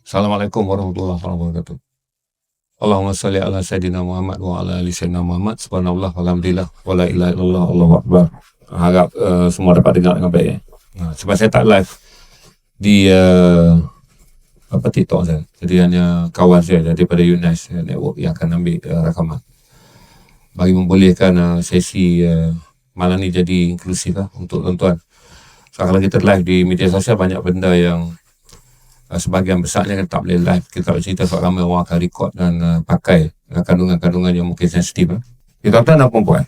Assalamualaikum warahmatullahi wabarakatuh. Allahumma salli ala Sayyidina Muhammad wa ala ali Sayyidina Muhammad. Subhanallah, walhamdulillah, wa la ilaha illallah, Allahu Akbar. Harap semua dapat dengar dengan baik. Sebab saya tak live di TikTok saya. Jadi hanya kawan saya daripada Unice Network yang akan ambil rakaman. Bagi membolehkan sesi malam ni jadi inklusif untuk tuan-tuan. So, kalau kita live di media sosial, banyak benda yang sebahagian besarnya kan tak boleh live. Kita tak boleh cerita sebab ramai orang akan record dan pakai kandungan-kandungan yang mungkin sensitif. Jadi tuan-tuan dan puan-puan,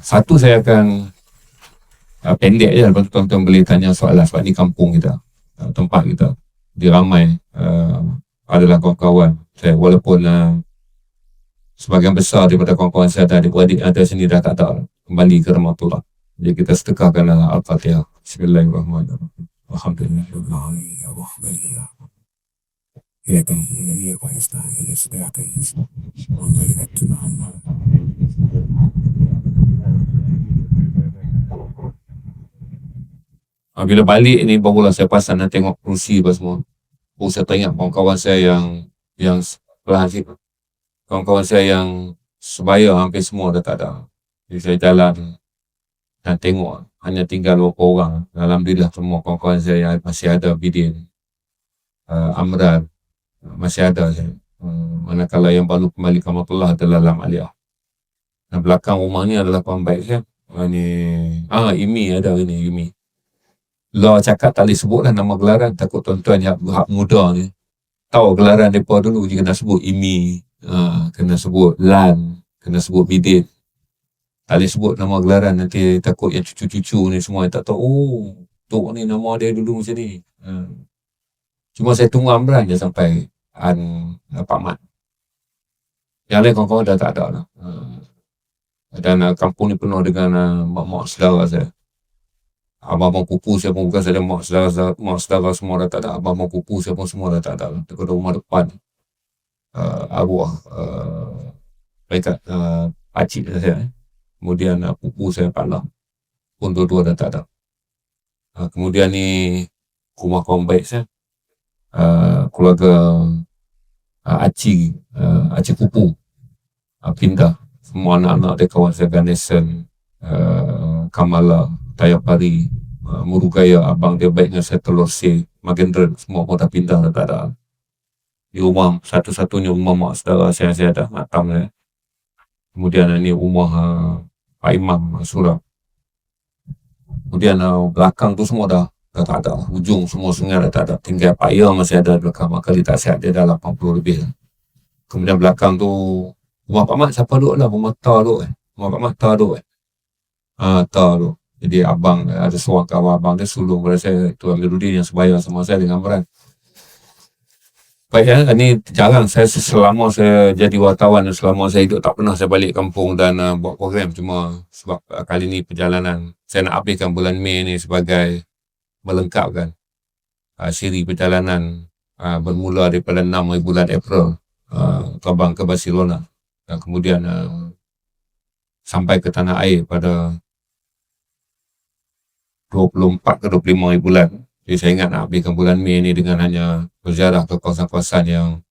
satu saya akan pendek je, lepas tu tuan-tuan boleh tanya soalan sebab ni kampung kita, tempat kita, dia ramai adalah kawan-kawan saya, walaupun sebahagian besar daripada kawan-kawan saya dan adik-beradik yang ada sini dah tak ada kembali ke rahmatullah. Jadi kita sedekahkan Al-Fatihah. Bismillahirrahmanirrahim. Bila balik ni barulah saya pasal nak tengok kerusi apa semua. Baru saya teringat kawan-kawan saya yang sebelah situ. Kawan-kawan saya yang sebaya hampir semua dah tak ada. Jadi saya jalan dan tengok hanya tinggal beberapa orang. Alhamdulillah semua kawan-kawan saya yang masih ada, Bidin, Amran, masih ada saya. Manakala yang baru kembali ke rahmatullah adalah Lam Aliyah. Dan belakang rumah ni adalah kawan baik saya. Imi ada ini, Imi. Law cakap tak boleh sebut lah nama gelaran, takut tuan-tuan yang muda ni tahu gelaran mereka dulu, dia kena sebut Imi, kena sebut Lan, kena sebut Bidin. Tak boleh sebut nama gelaran, nanti takut yang cucu-cucu ni semua yang tak tahu, Tok ni nama dia dulu macam ni. Cuma saya tunggu Amran je sampai Pak Mat. Yang lain kawan-kawan dah tak ada lah. Dan kampung ni penuh dengan mak-mak saudara saya. Abang-abang pupu saya pun bukan saja mak saudara semua dah tak ada. Abang-abang pupu saya pun semua dah tak ada. Dekat rumah depan arwah mereka pakcik saya. Kemudian pupu saya Pak pun dua-dua dah tak ada. Kemudian ni rumah kawan baik saya, keluarga Acik pupu pindah. Semua anak-anak dia kawan saya, Ganesan, Kamala, Tayapari, Murugaya, abang dia baiknya saya, Telur C, Magendran, semua pun dah pindah, dah tak ada. Di rumah, satu-satunya rumah mak saudara saya ada, Matam saya. Kemudian ni rumah Pak Imam Surab. Kemudian belakang tu semua dah tak ada. Ujung semua sungai dah tak ada. Tinggal Pak Ia masih ada di belakang. Maka dia tak sihat, dia dah 80 lebih. Kemudian belakang tu rumah Pak Mat siapa duduk lah? Rumah Ta duduk Rumah Pak Mat Ta duduk Ta duduk. Jadi abang, ada seorang kawan abang dia sulung pada saya, itu Amiruddin yang sebaya sama saya dengan Amran. Baik ini jarang selama saya jadi wartawan, selama saya hidup tak pernah saya balik kampung dan buat program. Cuma sebab kali ni perjalanan saya nak habiskan bulan Mei ni sebagai melengkapkan siri perjalanan bermula daripada 6 bulan April terbang ke Barcelona dan kemudian sampai ke tanah air pada 24 ke 25 bulan. Jadi saya ingat nak habiskan bulan Mei ni dengan hanya berziarah ke kawasan-kawasan yang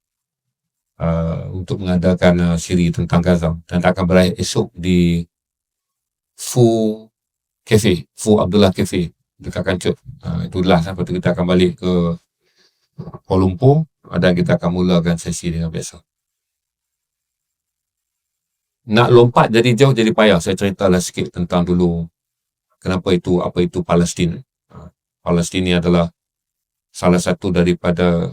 untuk mengadakan siri tentang Gaza, dan akan berakhir esok di Fu Abdullah Cafe dekat Kancut. Itu last. Lepas tu kita akan balik ke Kuala Lumpur dan kita akan mulakan sesi dengan biasa. Nak lompat jadi jauh jadi payah. Saya ceritalah sikit tentang dulu apa itu Palestin. Palestin ni adalah salah satu daripada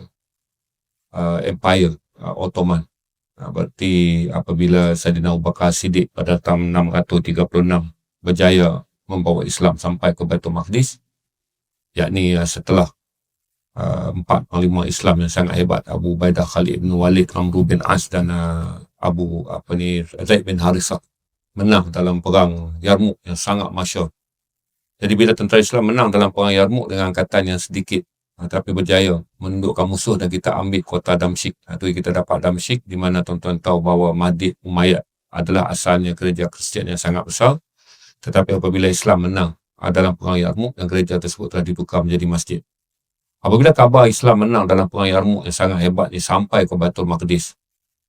Empire Ottoman. Berarti apabila Saidina Abu Bakar Siddiq pada tahun 636 berjaya membawa Islam sampai ke Baitul Maqdis, yakni setelah 4 panglima Islam yang sangat hebat, Abu Ubaidah Khalid bin Walid, Amr bin As dan Zaid bin Harithah menang dalam perang Yarmouk yang sangat masyhur. Jadi bila tentera Islam menang dalam perang Yarmouk dengan angkatan yang sedikit, tapi berjaya menundukkan musuh dan kita ambil kota Damsyik. Itu kita dapat Damsyik, di mana tuan-tuan tahu bahawa Madid Umayyad adalah asalnya gereja Kristian yang sangat besar. Tetapi apabila Islam menang dalam perang Yarmouk, dan gereja tersebut telah ditukar menjadi masjid. Apabila khabar Islam menang dalam perang Yarmouk yang sangat hebat ni sampai ke Baitul Maqdis,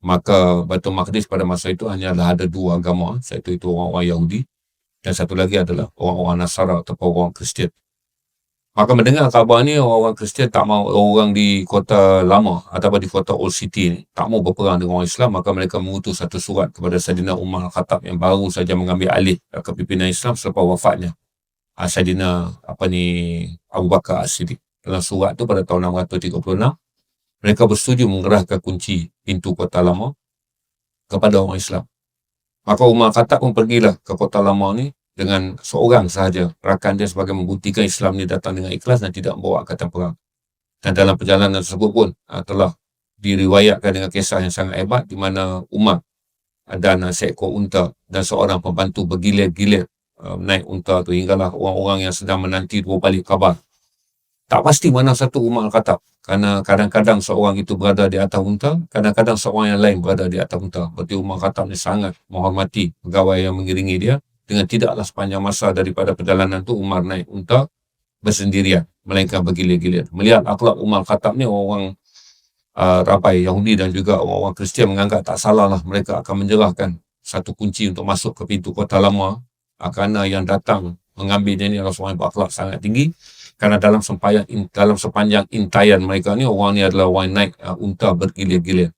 maka Baitul Maqdis pada masa itu hanyalah ada dua agama, iaitu itu orang-orang Yahudi dan satu lagi adalah orang-orang Nasara atau orang Kristian. Maka mendengar khabar ni, orang Kristian tak mau, orang di kota lama ataupun di kota Old City ni tak mau berperang dengan orang Islam, maka mereka mengutus satu surat kepada Saidina Umar Al-Khattab yang baru saja mengambil alih kepimpinan Islam selepas wafatnya Saidina Abu Bakar As-Siddiq. Dalam surat tu pada tahun 636, mereka bersetuju mengerahkan kunci pintu kota lama kepada orang Islam. Maka Umar Khattab pun pergilah ke kota lama ni dengan seorang sahaja, rakan dia, sebagai membuktikan Islam ni datang dengan ikhlas dan tidak membawa angkatan perang. Dan dalam perjalanan tersebut pun telah diriwayatkan dengan kisah yang sangat hebat di mana Umar dan seekor unta dan seorang pembantu bergilir-gilir naik unta tu hinggalah orang-orang yang sedang menanti dua balik khabar. Tak pasti mana satu Umar Khattab, kerana kadang-kadang seorang itu berada di atas unta, kadang-kadang seorang yang lain berada di atas unta. Berarti Umar Khattab ni sangat menghormati pegawai yang mengiringi dia, dengan tidaklah sepanjang masa daripada perjalanan tu Umar naik unta bersendirian, melainkan bergilir-gilir. Melihat akhlak Umar Khattab ni, orang rabai Yahudi dan juga orang-orang Kristian menganggap tak salah lah mereka akan menyerahkan satu kunci untuk masuk ke pintu kota lama, kerana yang datang mengambilnya ni adalah seorang yang berakhlak sangat tinggi. Kerana dalam sepanjang intayan mereka ni, orang ni adalah orang naik unta bergilir-gilir.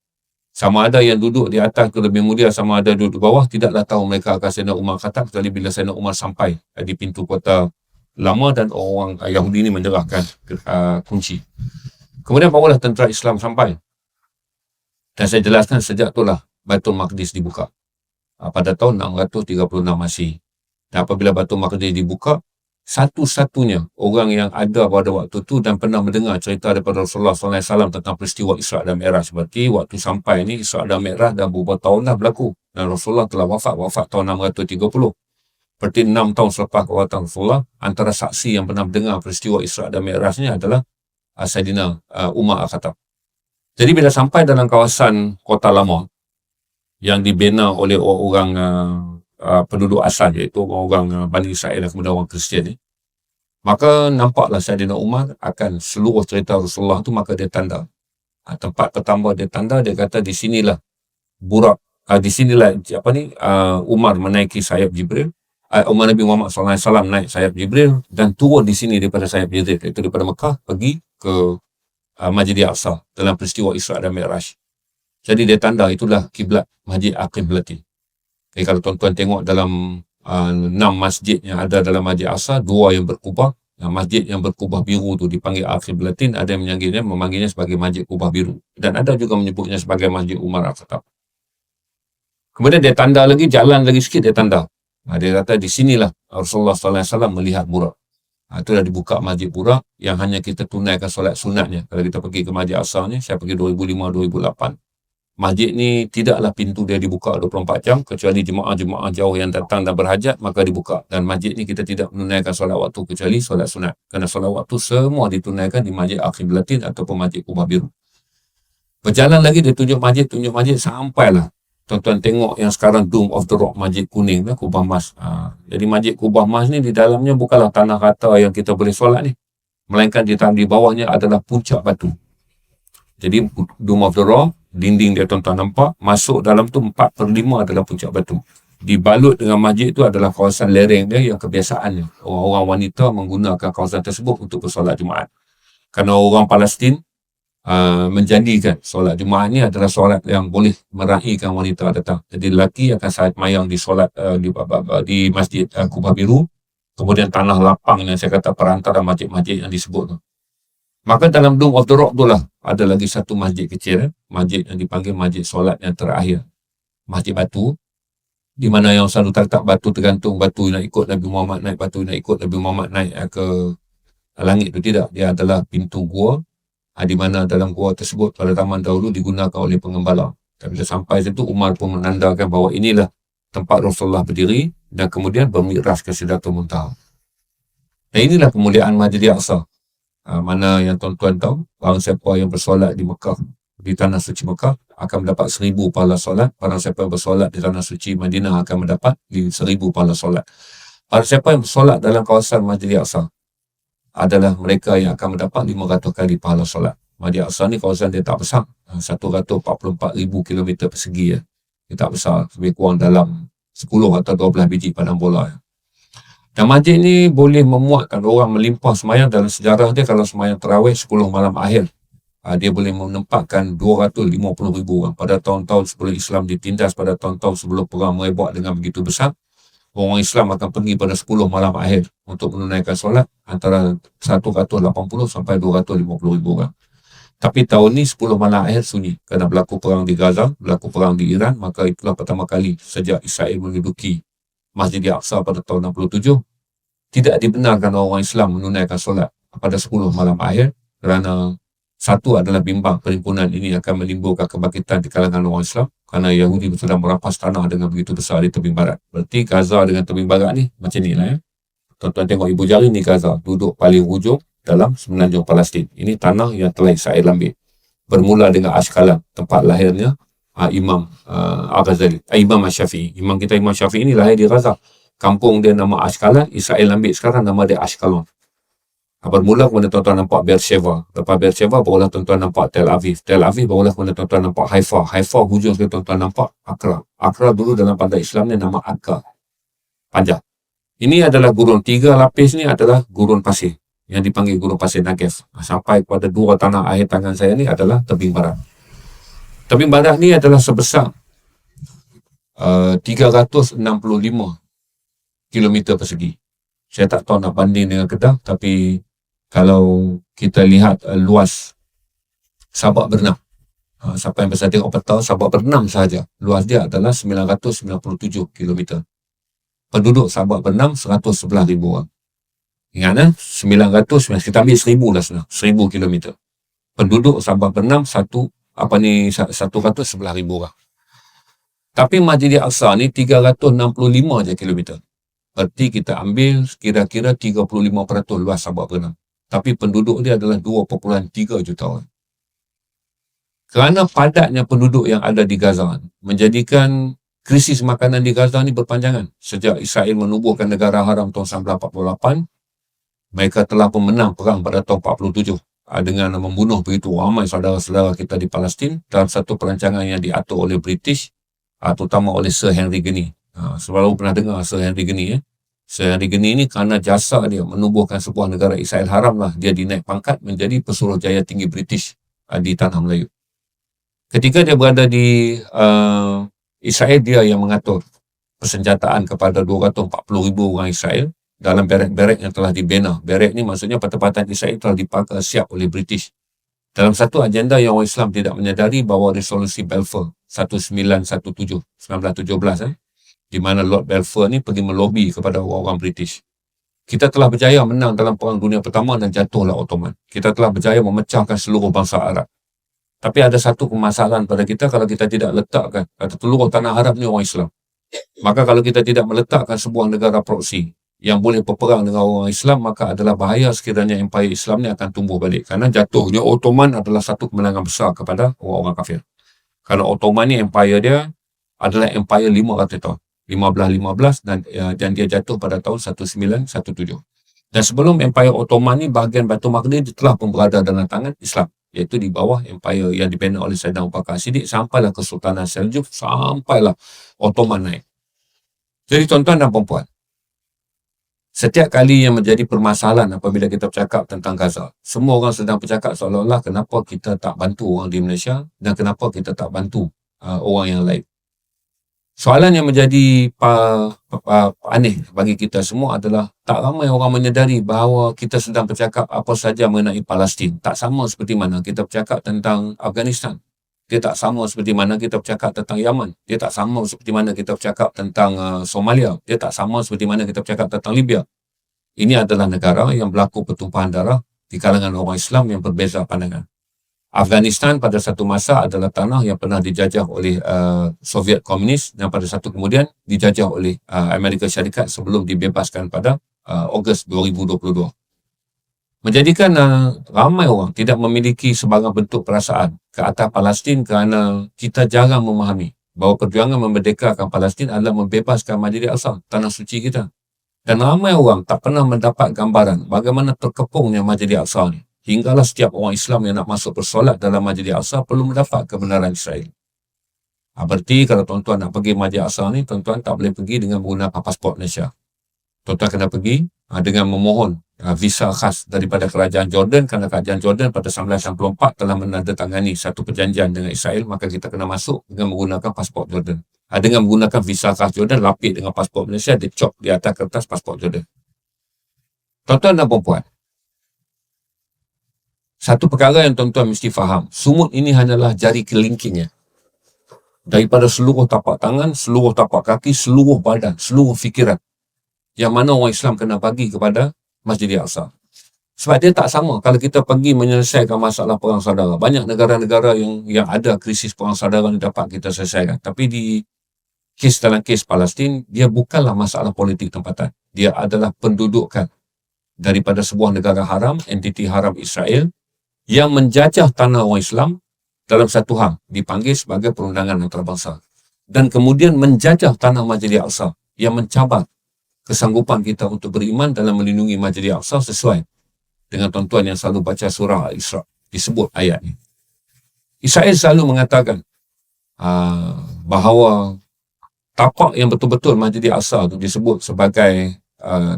Sama ada yang duduk di atas itu lebih mulia, sama ada duduk di bawah, tidaklah tahu mereka akan Saidina Umar Khattab kecuali bila Saidina Umar sampai di pintu kota lama dan orang Yahudi ini menyerahkan kunci. Kemudian barulah tentera Islam sampai. Dan saya jelaskan sejak itulah Baitul Maqdis dibuka pada tahun 636 Masih. Dan apabila Baitul Maqdis dibuka, satu-satunya orang yang ada pada waktu itu dan pernah mendengar cerita daripada Rasulullah SAW tentang peristiwa Isra' dan Mi'raj. Seperti waktu sampai ni, Isra' dan Mi'raj dah beberapa tahun dah berlaku. Dan Rasulullah telah wafat tahun 630. Seperti 6 tahun selepas kewafatan Rasulullah, antara saksi yang pernah mendengar peristiwa Isra' dan Mi'raj ni adalah Saidina Umar Al-Khattab. Jadi bila sampai dalam kawasan Kota Lama yang dibina oleh orang penduduk asal, iaitu orang-orang Bani Israel dan kemudian orang Kristian ni, maka nampaklah Saidina Umar akan seluruh cerita Rasulullah tu, maka dia tanda. Tempat pertama dia tanda, dia kata di sinilah Burak, di sinilah Umar menaiki sayap Jibril, Umar Nabi Muhammad SAW naik sayap Jibril dan turun di sini daripada sayap Jibril, iaitu daripada Mekah pergi ke Masjid Al-Aqsa dalam peristiwa Isra' dan Mi'raj. Jadi dia tanda itulah kiblat Masjid Al-Qiblatin. Okay, kalau tuan-tuan tengok dalam 6 masjid yang ada dalam Masjid Al-Aqsa, 2 yang berkubah. Masjid yang berkubah biru tu dipanggil Al-Qiblatin, ada yang memanggilnya sebagai Masjid Kubah Biru. Dan ada juga menyebutnya sebagai Masjid Umar Al-Khattab. Kemudian dia tanda lagi, jalan lagi sikit dia tanda. Dia kata di sinilah Rasulullah SAW melihat Burak. Itulah dibuka Masjid Burak yang hanya kita tunaikan solat sunatnya. Kalau kita pergi ke Masjid Al-Aqsa ni, saya pergi 2005-2008. Masjid ni tidaklah pintu dia dibuka 24 jam, kecuali jemaah-jemaah jauh yang datang dan berhajat, maka dibuka. Dan masjid ni kita tidak menunaikan solat waktu kecuali solat sunat. Kerana solat waktu semua ditunaikan di Masjid Al-Qiblatin ataupun Masjid Kubah Biru. Berjalan lagi dia tunjuk masjid sampailah. Tuan-tuan tengok yang sekarang Dome of the Rock, Masjid Kuning, Kubah Mas. Jadi Masjid Kubah Mas ni di dalamnya bukanlah tanah rata yang kita boleh solat ni. Melainkan di bawahnya adalah puncak batu. Jadi Dome of the Rock, dinding dia tuan-tuan nampak, masuk dalam tu 4/5 adalah puncak batu. Dibalut dengan masjid tu adalah kawasan lereng dia yang kebiasaannya. Orang-orang wanita menggunakan kawasan tersebut untuk bersolat Jumaat. Kerana orang Palestin menjadikan solat Jumaat ni adalah solat yang boleh meraihkan wanita datang. Jadi lelaki akan semayang di solat di Masjid Kubah Biru, kemudian tanah lapang yang saya kata perantara masjid-masjid yang disebut tu. Maka dalam Dome of the Rock tu lah ada lagi satu masjid kecil, masjid yang dipanggil masjid solat yang terakhir. Masjid batu, di mana yang selalu tak batu tergantung, batu nak ikut Nabi Muhammad naik, batu nak ikut Nabi Muhammad naik ke langit tu tidak. Dia adalah pintu gua, di mana dalam gua tersebut pada zaman dahulu digunakan oleh pengembala. Dan bila sampai situ, Umar pun menandakan bahawa inilah tempat Rasulullah berdiri dan kemudian bermi'raj ke Sidratul Muntaha. Dan inilah kemuliaan Masjid Al-Aqsa. Mana yang tuan-tuan tahu, barang siapa yang bersolat di Mekah, di Tanah Suci Mekah, akan mendapat 1000 pahala solat. Barang siapa yang bersolat di Tanah Suci Madinah akan mendapat 1000 pahala solat. Barang siapa yang bersolat dalam kawasan Masjid Al-Aqsa, adalah mereka yang akan mendapat 500 kali pahala solat. Masjid Aqsa ni kawasan dia tak besar, 144,000 km persegi ya. Dia tak besar, lebih kurang dalam 10 atau 12 biji padang bola ya. Dan masjid ni boleh memuatkan orang melimpah semayang. Dalam sejarah dia, kalau semayang tarawih 10 malam akhir, dia boleh menempatkan 250,000 orang. Pada tahun-tahun sebelum Islam ditindas, pada tahun-tahun sebelum perang merebak dengan begitu besar, orang Islam akan pergi pada 10 malam akhir untuk menunaikan solat, antara 180 sampai 250,000 orang. Tapi tahun ni 10 malam akhir sunyi kerana berlaku perang di Gaza, berlaku perang di Iran. Maka itulah pertama kali sejak Israel menduduki Masjid Al-Aqsa pada tahun 67, tidak dibenarkan orang Islam menunaikan solat pada 10 malam akhir, kerana satu adalah bimbang perhimpunan ini akan menimbulkan kebangkitan di kalangan orang Islam, kerana Yahudi sedang merampas tanah dengan begitu besar di tebing barat. Berarti Gaza dengan tebing barat ni macam ni lah ya. Tuan-tuan tengok ibu jari ni Gaza, duduk paling hujung dalam semenanjung Palestin. Ini tanah yang telah Israel ambil. Bermula dengan Ashkelon, tempat lahirnya Imam Al-Ghazali, Imam Al-Syafi'i. Imam kita Imam Syafi'i ini lahir di Gaza. Kampung dia nama Ashkelon, Israel ambil sekarang nama dia Ashkelon. Bermula kemudian tuan-tuan nampak Beersheba. Lepas Beersheba barulah tuan-tuan nampak Tel Aviv. Tel Aviv barulah kemudian tuan-tuan nampak Haifa. Haifa hujung sekali tuan-tuan nampak Accra. Accra dulu dalam pandai Islam ni nama Akka, panjang. Ini adalah gurun. 3 lapis ni adalah gurun pasir yang dipanggil gurun pasir Negev. Sampai kepada 2 tanah akhir tangan saya ni adalah tebing barat. Tebing barat ni adalah sebesar 365 km persegi. Saya tak tahu nak banding dengan Kedah, tapi kalau kita lihat luas Sabak Bernam, siapa yang bisa tengok peta Sabak Bernam sahaja, luas dia adalah 997 km. Penduduk Sabak Bernam 111,000 orang. Ingat 900, kita ambil 1,000 lah sebenarnya, 1,000 km. Penduduk Sabak Bernam 111,000 orang. Tapi Masjid Al-Aqsa ni 365 je kilometer. Berarti kita ambil kira-kira 35% luas Sabak Bernam. Tapi penduduk dia adalah 2.3 juta orang. Kerana padatnya penduduk yang ada di Gaza menjadikan krisis makanan di Gaza ni berpanjangan. Sejak Israel menubuhkan negara haram tahun 1948, mereka telah pemenang perang pada tahun 47 dengan membunuh begitu ramai saudara-saudara kita di Palestin dalam satu perancangan yang diatur oleh British, terutama oleh Sir Henry Gurney. Selalu pernah dengar Sir Henry Gurney ya. Sir Henry Gurney ni kerana jasa dia menubuhkan sebuah negara Israel haram lah, dia dinaik pangkat menjadi pesuruhjaya tinggi British di tanah Melayu. Ketika dia berada di Israel, dia yang mengatur persenjataan kepada 240,000 orang Israel dalam barek-barek yang telah dibina. Barek ni maksudnya tempatan Israel telah dipakai siap oleh British. Dalam satu agenda yang orang Islam tidak menyadari bahawa resolusi Balfour 1917 di mana Lord Balfour ni pergi melobi kepada orang-orang British. Kita telah berjaya menang dalam Perang Dunia Pertama dan jatuhlah Ottoman. Kita telah berjaya memecahkan seluruh bangsa Arab. Tapi ada satu permasalahan pada kita kalau kita tidak letakkan, kata seluruh tanah Arab ni orang Islam. Maka kalau kita tidak meletakkan sebuah negara proksi yang boleh berperang dengan orang Islam, maka adalah bahaya sekiranya empire Islam ni akan tumbuh balik. Kerana jatuhnya Ottoman adalah satu kemenangan besar kepada orang-orang kafir. Kerana Ottoman ni empire dia adalah empire 500 tahun. 1515 dan dia jatuh pada tahun 1917. Dan sebelum empire Ottoman ni, bahagian Baitul Maqdis telah pun berada dalam tangan Islam, iaitu di bawah empire yang dibina oleh Sayyidina Abu Bakar Siddiq, sampailah Kesultanan Seljuk, sampailah Ottoman naik. Jadi tuan-tuan dan puan-puan, setiap kali yang menjadi permasalahan apabila kita bercakap tentang Gaza, semua orang sedang bercakap seolah-olah kenapa kita tak bantu orang di Malaysia dan kenapa kita tak bantu orang yang lain. Soalan yang menjadi aneh bagi kita semua adalah tak ramai orang menyedari bahawa kita sedang bercakap apa saja mengenai Palestin. Tak sama seperti mana kita bercakap tentang Afghanistan. Dia tak sama seperti mana kita bercakap tentang Yaman. Dia tak sama seperti mana kita bercakap tentang Somalia. Dia tak sama seperti mana kita bercakap tentang Libya. Ini adalah negara yang berlaku pertumpahan darah di kalangan orang Islam yang berbeza pandangan. Afghanistan pada satu masa adalah tanah yang pernah dijajah oleh Soviet Komunis dan pada satu kemudian dijajah oleh Amerika Syarikat sebelum dibebaskan pada Ogos 2022. Menjadikan ramai orang tidak memiliki sebarang bentuk perasaan ke atas Palestin kerana kita jarang memahami bahawa perjuangan memerdekakan Palestin adalah membebaskan Masjid Al-Aqsa, tanah suci kita. Dan ramai orang tak pernah mendapat gambaran bagaimana terkepungnya Masjid Al-Aqsa ni. Hinggalah setiap orang Islam yang nak masuk bersolat dalam Masjid Al-Aqsa perlu mendapat kebenaran Israel. Berarti kalau tuan-tuan nak pergi Masjid Al-Aqsa ni, tuan-tuan tak boleh pergi dengan menggunakan pasport Malaysia. Tuan-tuan kena pergi dengan memohon visa khas daripada kerajaan Jordan, kerana kerajaan Jordan pada 1994 telah menandatangani satu perjanjian dengan Israel, maka kita kena masuk dengan menggunakan pasport Jordan. Dengan menggunakan visa khas Jordan, lapik dengan pasport Malaysia, dia cop di atas kertas pasport Jordan. Tuan-tuan dan puan-puan, satu perkara yang tuan-tuan mesti faham, sumut ini hanyalah jari kelingkingnya. Daripada seluruh tapak tangan, seluruh tapak kaki, seluruh badan, seluruh fikiran, yang mana orang Islam kena bagi kepada Masjid Al-Aqsa. Sebab dia tak sama kalau kita pergi menyelesaikan masalah perang saudara. Banyak negara-negara yang ada krisis perang saudara ni dapat kita selesaikan. Tapi dalam kes Palestin, dia bukanlah masalah politik tempatan. Dia adalah pendudukan daripada sebuah negara haram, entiti haram Israel, yang menjajah tanah orang Islam dalam satu hal, dipanggil sebagai perundangan antarabangsa. Dan kemudian menjajah tanah Masjid Al-Aqsa yang mencabar kesanggupan kita untuk beriman dalam melindungi Masjid Al-Aqsa sesuai dengan tuan-tuan yang selalu baca surah Al-Isra. Disebut ayat ini. Israel selalu mengatakan bahawa tapak yang betul-betul Masjid Al-Aqsa itu disebut sebagai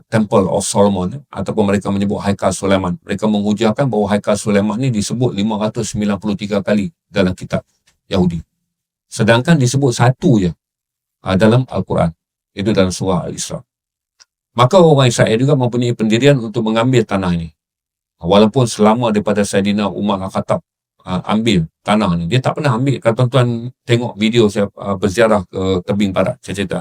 Temple of Solomon, ataupun mereka menyebut Haikal Sulaiman. Mereka menghujahkan bahawa Haikal Sulaiman ni disebut 593 kali dalam kitab Yahudi. Sedangkan disebut satu je dalam Al-Quran. Itu dalam surah Al-Isra. Maka orang Israel juga mempunyai pendirian untuk mengambil tanah ini. Walaupun selama daripada Saidina Umar Al-Khattab ambil tanah ni, dia tak pernah ambil. Kalau tuan-tuan tengok video saya berziarah ke tebing barat, saya cerita.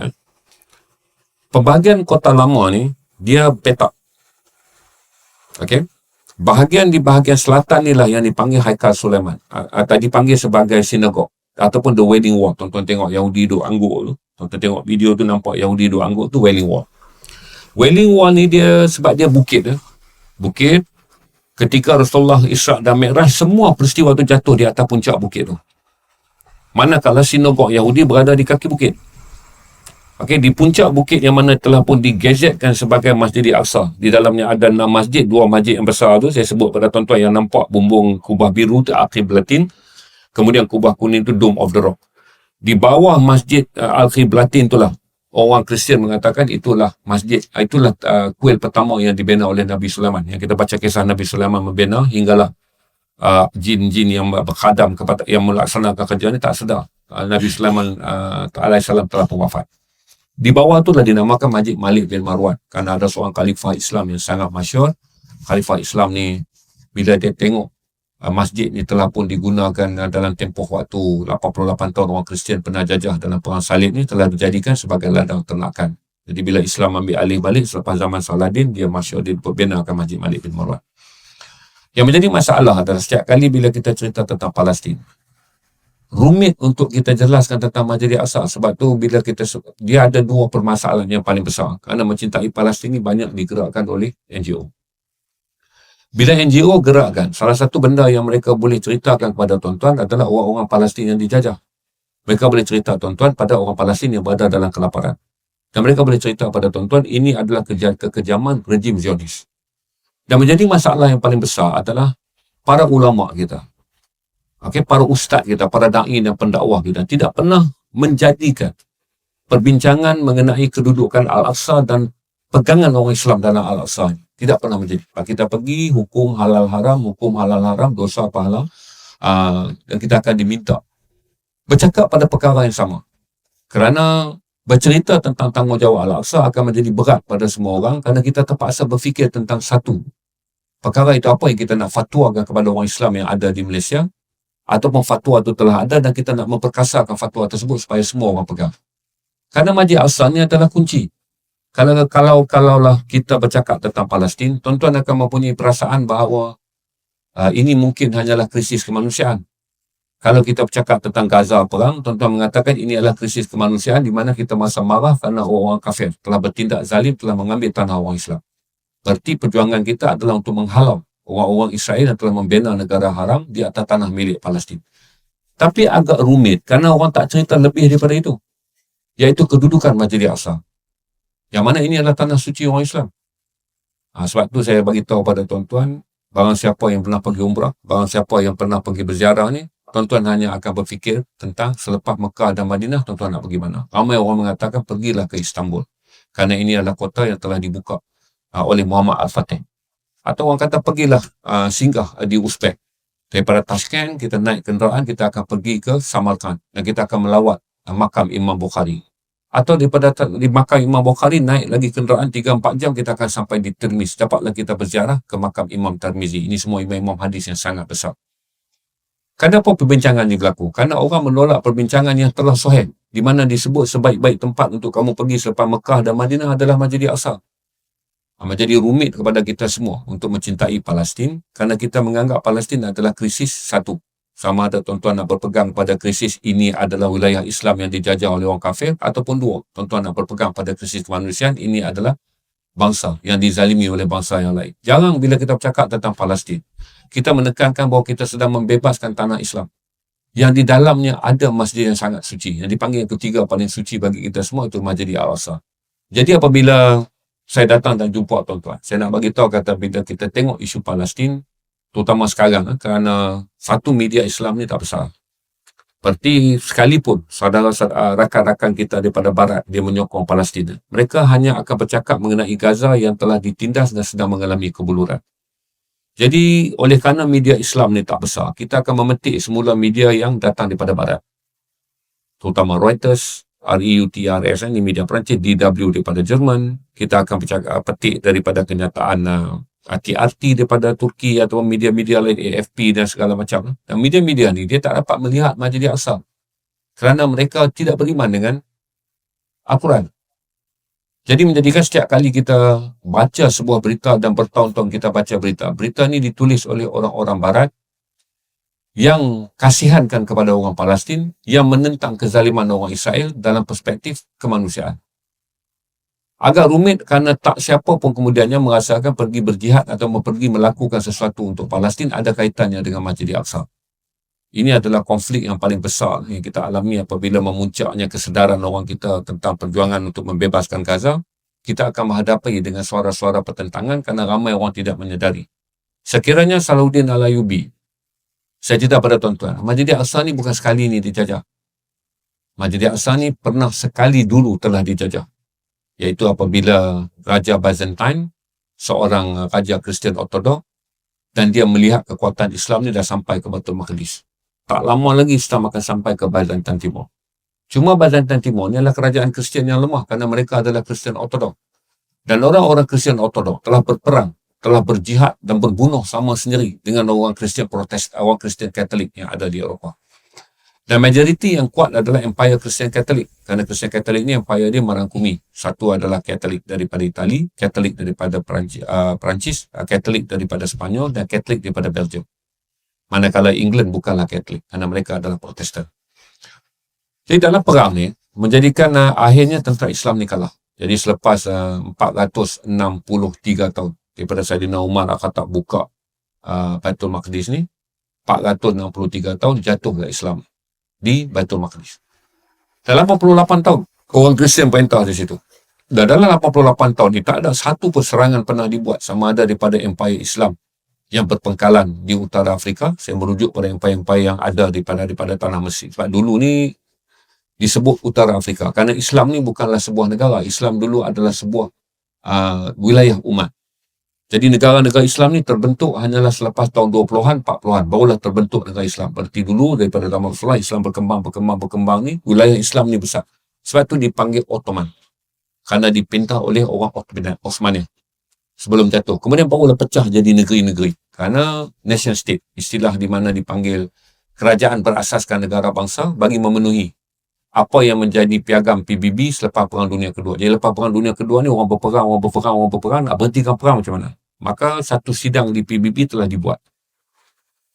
Pembahagian kota lama ni, dia petak. Okey? Di bahagian selatan ni lah yang dipanggil Haikal Sulaiman. Atau dipanggil sebagai sinagog. Ataupun the Wailing Wall. Tuan-tuan tengok Yahudi duduk angguk tu. Tuan-tuan tengok video tu, nampak Yahudi duduk angguk tu, Wailing Wall. Wailing Wall ni dia, sebab dia bukit. Bukit. Ketika Rasulullah Isra' dan Mi'raj, semua peristiwa tu jatuh di atas puncak bukit tu. Manakala sinagog Yahudi berada di kaki bukit. Okey, di puncak bukit yang mana telah pun digazetkan sebagai Masjid Al-Aqsa. Di dalamnya ada 6 masjid, 2 masjid yang besar tu. Saya sebut pada tuan-tuan yang nampak bumbung kubah biru tu Al-Qiblatin. Kemudian kubah kuning tu Dome of the Rock. Di bawah Masjid Al-Qiblatin itulah orang Kristian mengatakan itulah masjid, itulah kuil pertama yang dibina oleh Nabi Sulaiman. Yang kita baca kisah Nabi Sulaiman membina hinggalah jin-jin yang berkhadam kepada, yang melaksanakan kerja ni tak sedar Nabi Sulaiman alaihissalam telah pun wafat. Di bawah itulah dinamakan Masjid Malik bin Marwan, kerana ada seorang khalifah Islam yang sangat masyhur. Khalifah Islam ni bila dia tengok masjid ni telah pun digunakan dalam tempoh waktu 88 tahun orang Kristian pernah jajah dalam perang salib ni, telah dijadikan sebagai ladang ternakan. Jadi bila Islam ambil alih balik selepas zaman Saladin, dia masyhur dibinakan Masjid Malik bin Marwan. Yang menjadi masalah adalah setiap kali bila kita cerita tentang Palestin, rumit untuk kita jelaskan tentang Masjid Al-Aqsa. Sebab tu bila dia ada 2 permasalahan yang paling besar. Kerana mencintai Palestin ni banyak digerakkan oleh NGO. Bila NGO gerakkan, salah satu benda yang mereka boleh ceritakan kepada tuan-tuan adalah orang-orang Palestin yang dijajah. Mereka boleh cerita tuan-tuan pada orang Palestin yang berada dalam kelaparan. Dan mereka boleh cerita pada tuan-tuan ini adalah kekejaman rejim Zionis. Dan menjadi masalah yang paling besar adalah para ulama kita. Para ustaz kita, para da'i dan pendakwah kita tidak pernah menjadikan perbincangan mengenai kedudukan Al-Aqsa dan pegangan orang Islam dalam Al-Aqsa. Tidak pernah menjadi. Kita pergi hukum halal haram, dosa pahala, dan kita akan diminta bercakap pada perkara yang sama. Kerana bercerita tentang tanggungjawab Al-Aqsa akan menjadi berat pada semua orang, kerana kita terpaksa berfikir tentang satu perkara itu, apa yang kita nak fatwakan kepada orang Islam yang ada di Malaysia, ataupun fatwa itu telah ada dan kita nak memperkasakan fatwa tersebut supaya semua orang pegang. Kerana Masjid Al-Aqsa ni adalah kunci. Kalaulah kita bercakap tentang Palestin, tuan-tuan akan mempunyai perasaan bahawa ini mungkin hanyalah krisis kemanusiaan. Kalau kita bercakap tentang Gaza perang, tuan-tuan mengatakan ini adalah krisis kemanusiaan di mana kita masa marah kerana orang kafir telah bertindak zalim, telah mengambil tanah orang Islam. Berarti perjuangan kita adalah untuk menghalau orang-orang Israel yang telah membina negara haram di atas tanah milik Palestin. Tapi agak rumit kerana orang tak cerita lebih daripada itu, iaitu kedudukan Masjid Al-Aqsa. Yang mana ini adalah tanah suci orang Islam. Sebab tu saya bagi tahu pada tuan-tuan, barang siapa yang pernah pergi umrah, barang siapa yang pernah pergi berziarah ni, tuan-tuan hanya akan berfikir tentang selepas Mekah dan Madinah, tuan-tuan nak pergi mana. Ramai orang mengatakan pergilah ke Istanbul. Kerana ini adalah kota yang telah dibuka oleh Muhammad Al-Fatih. Atau orang kata pergilah singgah di Uzbek. Daripada Tashkent, kita naik kenderaan, kita akan pergi ke Samarkand. Dan kita akan melawat makam Imam Bukhari. Atau daripada di makam Imam Bukhari, naik lagi kenderaan 3-4 jam, kita akan sampai di Tirmiz. Dapatlah kita berziarah ke makam Imam Tirmizi. Ini semua imam-imam hadis yang sangat besar. Kenapa perbincangan ini berlaku? Kerana orang menolak perbincangan yang telah sahih, di mana disebut sebaik-baik tempat untuk kamu pergi selepas Mekah dan Madinah adalah Masjid Al-Aqsa. Menjadi rumit kepada kita semua untuk mencintai Palestin, kerana kita menganggap Palestin adalah krisis satu. Sama ada tuan-tuan nak berpegang pada krisis ini adalah wilayah Islam yang dijajah oleh orang kafir, ataupun dua, tuan-tuan nak berpegang pada krisis kemanusiaan, ini adalah bangsa yang dizalimi oleh bangsa yang lain. Jarang bila kita bercakap tentang Palestin, kita menekankan bahawa kita sedang membebaskan tanah Islam yang di dalamnya ada masjid yang sangat suci, yang dipanggil yang ketiga paling suci bagi kita semua, itu Masjid Al-Aqsa. Jadi apabila saya datang dan jumpa tuan-tuan, saya nak bagi tahu, kata bila kita tengok isu Palestin, terutama sekarang, kerana satu media Islam ni tak besar. Seperti sekalipun rakan-rakan kita daripada barat dia menyokong Palestin, mereka hanya akan bercakap mengenai Gaza yang telah ditindas dan sedang mengalami kebuluran. Jadi oleh kerana media Islam ni tak besar, kita akan memetik semula media yang datang daripada barat, terutama Reuters, REUTRS, ini media Perancis, DW daripada Jerman. Kita akan petik daripada kenyataan RT daripada Turki, atau media-media lain, AFP dan segala macam. Dan media-media ni dia tak dapat melihat Masjid Al-Aqsa kerana mereka tidak beriman dengan Al-Quran. Jadi menjadikan setiap kali kita baca sebuah berita, dan bertahun-tahun kita baca berita ni ditulis oleh orang-orang barat yang kasihankan kepada orang Palestin, yang menentang kezaliman orang Israel dalam perspektif kemanusiaan. Agak rumit kerana tak siapa pun kemudiannya merasakan pergi berjihad atau pergi melakukan sesuatu untuk Palestin ada kaitannya dengan Masjid Al-Aqsa. Ini adalah konflik yang paling besar yang kita alami apabila memuncaknya kesedaran orang kita tentang perjuangan untuk membebaskan Gaza. Kita akan menghadapi dengan suara-suara pertentangan kerana ramai orang tidak menyedari. Sekiranya Salahuddin Al-Ayyubi, saya cerita pada tuan-tuan, Masjid Al-Aqsa ni bukan sekali ni dijajah. Masjid Al-Aqsa ni pernah sekali dulu telah dijajah, iaitu apabila Raja Byzantine, seorang Raja Kristian Ortodok, dan dia melihat kekuatan Islam ni dah sampai ke Baitul Maqdis. Tak lama lagi Islam akan sampai ke Byzantine Timur. Cuma Byzantine Timur ni adalah kerajaan Kristian yang lemah kerana mereka adalah Kristian Ortodok. Dan orang-orang Kristian Ortodok telah berperang, telah berjihad dan berbunuh sama sendiri dengan orang Kristian Protestan, orang Kristian Katolik yang ada di Eropah. Dan majoriti yang kuat adalah Empire Kristian Katolik. Kerana Kristian Katolik ni empire dia merangkumi. Satu adalah Katolik daripada Itali, Katolik daripada Perancis, Katolik daripada Sepanyol, dan Katolik daripada Belgium. Manakala England bukanlah Katolik, kerana mereka adalah Protestan. Jadi dalam perang ni, menjadikan akhirnya tentera Islam ni kalah. Jadi selepas 463 tahun, daripada Saidina Umar Al-Khattab buka Baitul Maqdis ni, 463 tahun jatuhlah Islam di Baitul Maqdis. Dalam 88 tahun, orang Kristian perintah di situ. Dan dalam 88 tahun ni, tak ada satu pun serangan pernah dibuat sama ada daripada Empire Islam yang berpengkalan di utara Afrika. Saya merujuk pada empire-empire yang ada daripada tanah Mesir. Sebab dulu ni disebut utara Afrika. Kerana Islam ni bukanlah sebuah negara. Islam dulu adalah sebuah wilayah umat. Jadi negara-negara Islam ni terbentuk hanyalah selepas tahun 20-an, 40-an. Barulah terbentuk negara Islam. Berarti dulu daripada zaman Rasulullah, Islam berkembang ni, wilayah Islam ni besar. Sebab tu dipanggil Ottoman. Kerana dipinta oleh orang Osmania sebelum jatuh. Kemudian barulah pecah jadi negeri-negeri. Kerana nation state, istilah di mana dipanggil kerajaan berasaskan negara bangsa bagi memenuhi apa yang menjadi piagam PBB selepas Perang Dunia Kedua. Jadi lepas Perang Dunia Kedua ni orang berperang, nak berhentikan perang macam mana? Maka satu sidang di PBB telah dibuat.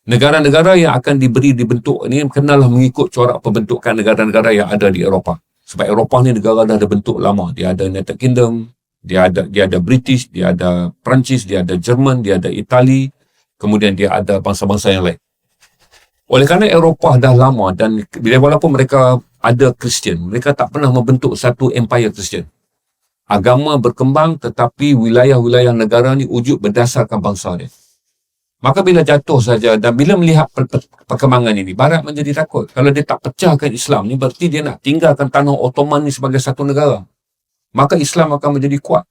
Negara-negara yang akan dibentuk ni kenalah mengikut corak pembentukan negara-negara yang ada di Eropah. Sebab Eropah ni negara dah ada bentuk lama. Dia ada United Kingdom, dia ada British, dia ada Perancis, dia ada Jerman, dia ada Itali, kemudian dia ada bangsa-bangsa yang lain. Oleh kerana Eropah dah lama dan walaupun mereka ada Kristian, mereka tak pernah membentuk satu empire Kristian. Agama berkembang tetapi wilayah-wilayah negara ni wujud berdasarkan bangsa dia. Maka bila jatuh saja dan bila melihat perkembangan ini, Barat menjadi takut. Kalau dia tak pecahkan Islam ni, berarti dia nak tinggalkan tanah Ottoman ni sebagai satu negara. Maka Islam akan menjadi kuat.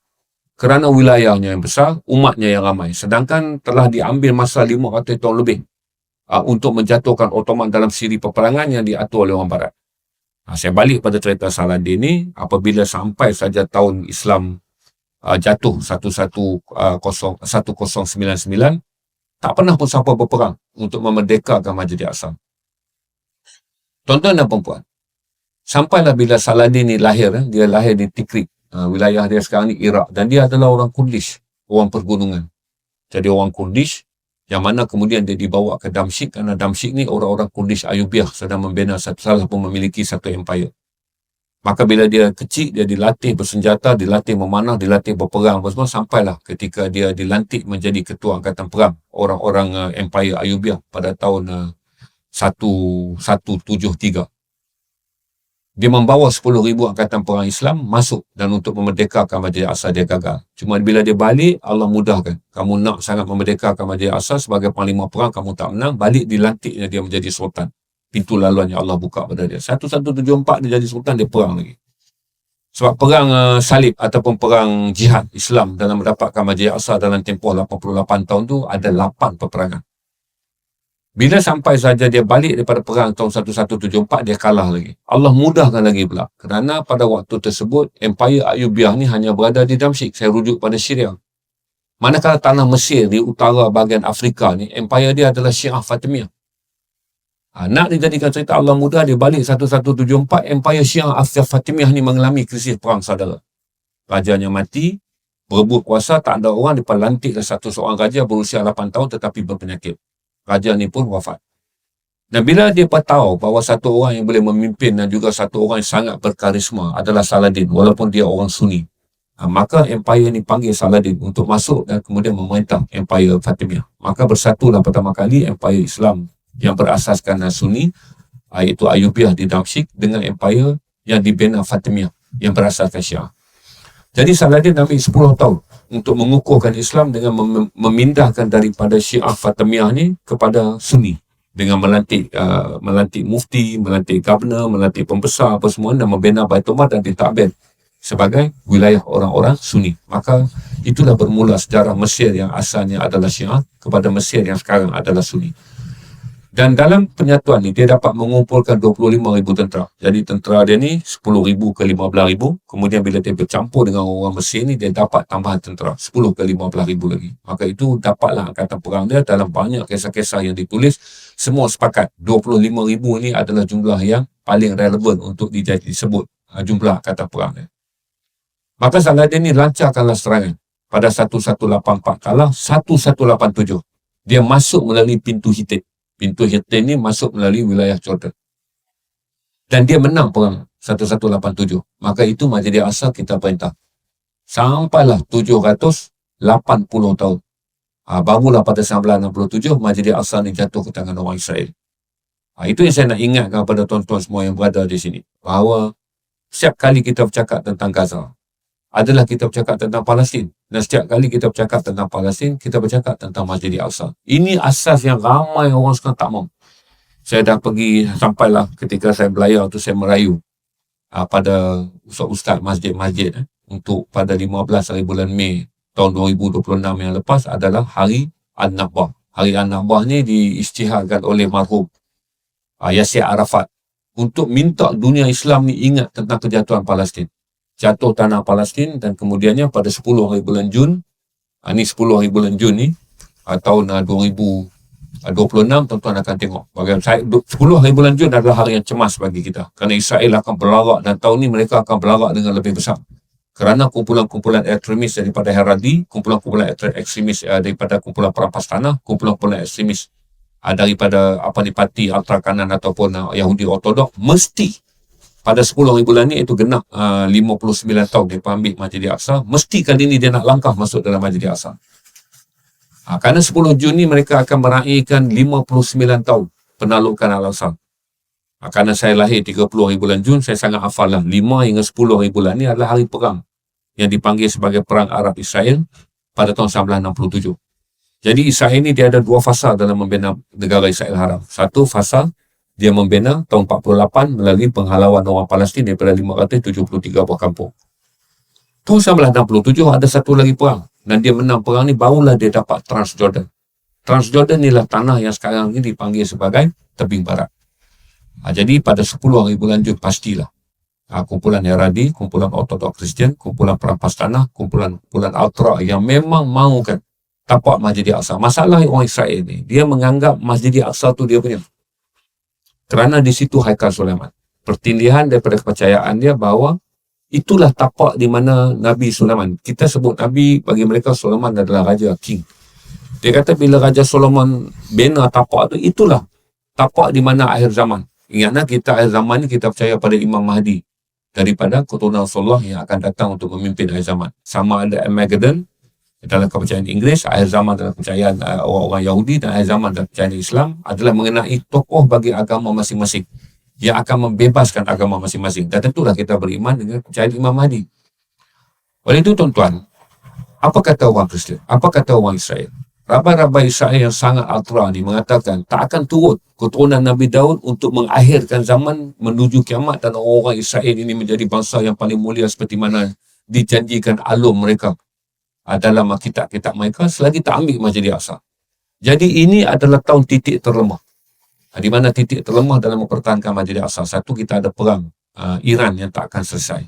Kerana wilayahnya yang besar, umatnya yang ramai. Sedangkan telah diambil masa 500 tahun lebih untuk menjatuhkan Ottoman dalam siri peperangan yang diatur oleh orang Barat. Saya balik pada cerita Saladin ni, apabila sampai saja tahun Islam jatuh 1099, tak pernah pun siapa berperang untuk memerdekakan Masjid Al-Aqsa. Tuan-tuan dan perempuan, sampailah bila Saladin ni lahir, dia lahir di Tikrit, wilayah dia sekarang ni Iraq, dan dia adalah orang Kurdish, orang pergunungan. Jadi orang Kurdish yang mana kemudian dia dibawa ke Damsyik, kerana Damsyik ni orang-orang Kurdish Ayubiah sedang membina salah pun memiliki satu empire. Maka bila dia kecil, dia dilatih bersenjata, dilatih memanah, dilatih berperang, semua sampailah ketika dia dilantik menjadi ketua angkatan perang orang-orang Empire Ayubiah pada tahun 1173. Dia membawa 10,000 angkatan perang Islam masuk dan untuk memerdekakan Masjid Al-Aqsa dia gagal. Cuma bila dia balik, Allah mudahkan. Kamu nak sangat memerdekakan Masjid Al-Aqsa sebagai panglima perang, kamu tak menang, balik dilantiknya dia menjadi sultan. Pintu laluan yang Allah buka pada dia. 1174 dia jadi sultan, dia perang lagi. Sebab perang salib ataupun perang jihad Islam dalam mendapatkan Masjid Al-Aqsa dalam tempoh 88 tahun tu ada 8 peperangan. Bila sampai saja dia balik daripada perang tahun 1174, dia kalah lagi. Allah mudahkan lagi pula. Kerana pada waktu tersebut, Empire Ayubiah ni hanya berada di Damsyik. Saya rujuk pada Syria. Manakala tanah Mesir di utara bahagian Afrika ni, Empire dia adalah Syiah Fatimiyah. Nak dijadikan cerita Allah mudah, dia balik 1174, Empire Syiah Fatimiyah ni mengalami krisis perang saudara. Rajanya mati, berebut kuasa, tak ada orang, dia lantiklah satu seorang raja berusia 8 tahun tetapi berpenyakit. Raja ni pun wafat. Dan bila dia tahu bahawa satu orang yang boleh memimpin dan juga satu orang yang sangat berkarisma adalah Saladin, walaupun dia orang Sunni, maka Empire ni panggil Saladin untuk masuk dan kemudian memerintah Empire Fatimiyah. Maka bersatulah pertama kali Empire Islam yang berasaskan Sunni, iaitu Ayubiah di Damsyik, dengan Empire yang dibina Fatimiyah yang berasaskan Syiah. Jadi Saladin ambil 10 tahun untuk mengukuhkan Islam dengan memindahkan daripada Syiah Fatimiyah ni kepada Sunni, dengan melantik mufti, melantik governor, melantik pembesar apa semua, dan membina Baitul Mal dan ditakbir sebagai wilayah orang-orang Sunni. Maka itulah bermula sejarah Mesir yang asalnya adalah Syiah kepada Mesir yang sekarang adalah Sunni. Dan dalam penyatuan ni, dia dapat mengumpulkan 25,000 tentera. Jadi tentera dia ni 10,000 ke 15,000. Kemudian bila dia bercampur dengan orang Mesir ni, dia dapat tambahan tentera 10 ke 15,000 lagi. Maka itu dapatlah angkatan perang dia. Dalam banyak kisah-kisah yang ditulis, semua sepakat 25,000 ni adalah jumlah yang paling relevan untuk disebut jumlah angkatan perang dia. Maka Saladin ni lancarkanlah serangan. Pada 1184 kalah, 1187 dia masuk melalui pintu Hittite. Pintu Hittite ni masuk melalui wilayah Jordan. Dan dia menang perang 1187. Maka itu Masjid Al-Aqsa kita perintah. Sampailah 780 tahun. Barulah pada 1967 Masjid Al-Aqsa ni jatuh ke tangan orang Israel. Itu yang saya nak ingatkan kepada tuan-tuan semua yang berada di sini. Bahawa setiap kali kita bercakap tentang Gaza, adalah kita bercakap tentang Palestin. Dan setiap kali kita bercakap tentang Palestin, kita bercakap tentang Masjid Al-Aqsa. Ini asas yang ramai orang sekarang tak mahu. Saya dah pergi, sampailah ketika saya belayar tu, saya merayu pada ustaz-ustaz masjid-masjid untuk pada 15 hari bulan Mei tahun 2026 yang lepas adalah Hari An-Nakbah. Hari An-Nakbah ni diisytiharkan oleh marhum Yasir Arafat untuk minta dunia Islam ni ingat tentang kejatuhan Palestin. Jatuh tanah Palestin, dan kemudiannya pada 10 hari bulan Jun, ni 10 hari bulan Jun ni, tahun 2026, tuan-tuan akan tengok. Bagaimana 10 hari bulan Jun adalah hari yang cemas bagi kita. Kerana Israel akan berlarak, dan tahun ni mereka akan berlarak dengan lebih besar. Kerana kumpulan-kumpulan ekstremis daripada Haredi, kumpulan-kumpulan ekstremis daripada kumpulan perampas tanah, kumpulan-kumpulan ekstremis daripada parti ultra kanan ataupun Yahudi Ortodok, mesti pada 10 hari bulan ni, itu genap 59 tahun dia ambil Masjid Al-Aqsa, mesti kali ni dia nak langkah masuk dalam Masjid Al-Aqsa. Kerana 10 Jun ni mereka akan meraihkan 59 tahun penaklukan Al-Aqsa. Kerana saya lahir 30 hari bulan Jun, saya sangat hafal lah 5 hingga 10 hari bulan ni adalah hari perang yang dipanggil sebagai Perang Arab Israel pada tahun 1967. Jadi Israel ini dia ada dua fasa dalam membina negara Israel Haram. Satu fasa dia membina tahun 48 melalui penghalauan orang Palestin daripada 573 buah kampung. Tahun 1967 ada satu lagi perang dan dia menang perang ni, barulah dia dapat Transjordan. Transjordan inilah tanah yang sekarang ini dipanggil sebagai Tebing Barat. Jadi pada 10 hari bulan Jun pastilah kumpulan Yaradi, kumpulan Ortodok Kristian, kumpulan perampas tanah, kumpulan Ultra yang memang mahukan tapak Masjid Al-Aqsa. Masalah orang Israel ni, dia menganggap Masjid Al-Aqsa tu dia punya. Kerana di situ Haikal Sulaiman. Pertindihan daripada kepercayaan dia bahawa itulah tapak di mana Nabi Sulaiman. Kita sebut Nabi, bagi mereka Sulaiman adalah Raja King. Dia kata bila Raja Sulaiman bina tapak tu, itulah tapak di mana akhir zaman. Ingatlah kita akhir zaman ni kita percaya pada Imam Mahdi daripada keturunan Rasulullah yang akan datang untuk memimpin akhir zaman. Sama ada Armageddon dalam kepercayaan Inggeris, akhir zaman dalam kepercayaan orang-orang Yahudi, dan akhir zaman dalam kepercayaan Islam adalah mengenai tokoh bagi agama masing-masing yang akan membebaskan agama masing-masing. Dan tentulah kita beriman dengan kepercayaan Imam Mahdi. Oleh itu tuan-tuan, apa kata orang Kristian? Apa kata orang Israel? Rabai-rabai Israel yang sangat ultra ni mengatakan tak akan turut keturunan Nabi Daud untuk mengakhirkan zaman menuju kiamat, dan orang-orang Israel ini menjadi bangsa yang paling mulia seperti mana dijanjikan alum mereka dalam kitab-kitab mereka selagi tak ambil Masjid Al-Aqsa. Jadi ini adalah tahun titik terlemah. Di mana titik terlemah dalam mempertahankan Masjid Al-Aqsa? Satu, kita ada perang Iran yang tak akan selesai.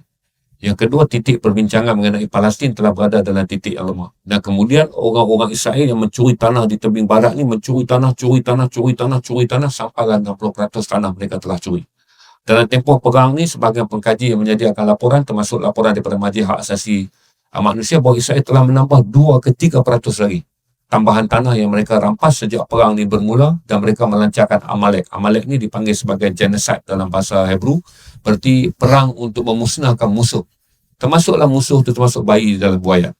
Yang kedua, titik perbincangan mengenai Palestin telah berada dalam titik yang lemah. Dan kemudian orang-orang Israel yang mencuri tanah di tebing barat ni, mencuri tanah sampailah 60% tanah mereka telah curi. Dalam tempoh perang ni, sebahagian pengkaji yang menyediakan laporan, termasuk laporan daripada Majlis Hak Asasi Manusia, bahawa Israel telah menambah 2 ke 3% lagi tambahan tanah yang mereka rampas sejak perang ni bermula, dan mereka melancarkan Amalek. Amalek ni dipanggil sebagai genocide dalam bahasa Hebrew, berarti perang untuk memusnahkan musuh. Termasuklah musuh itu termasuk bayi di dalam buaya.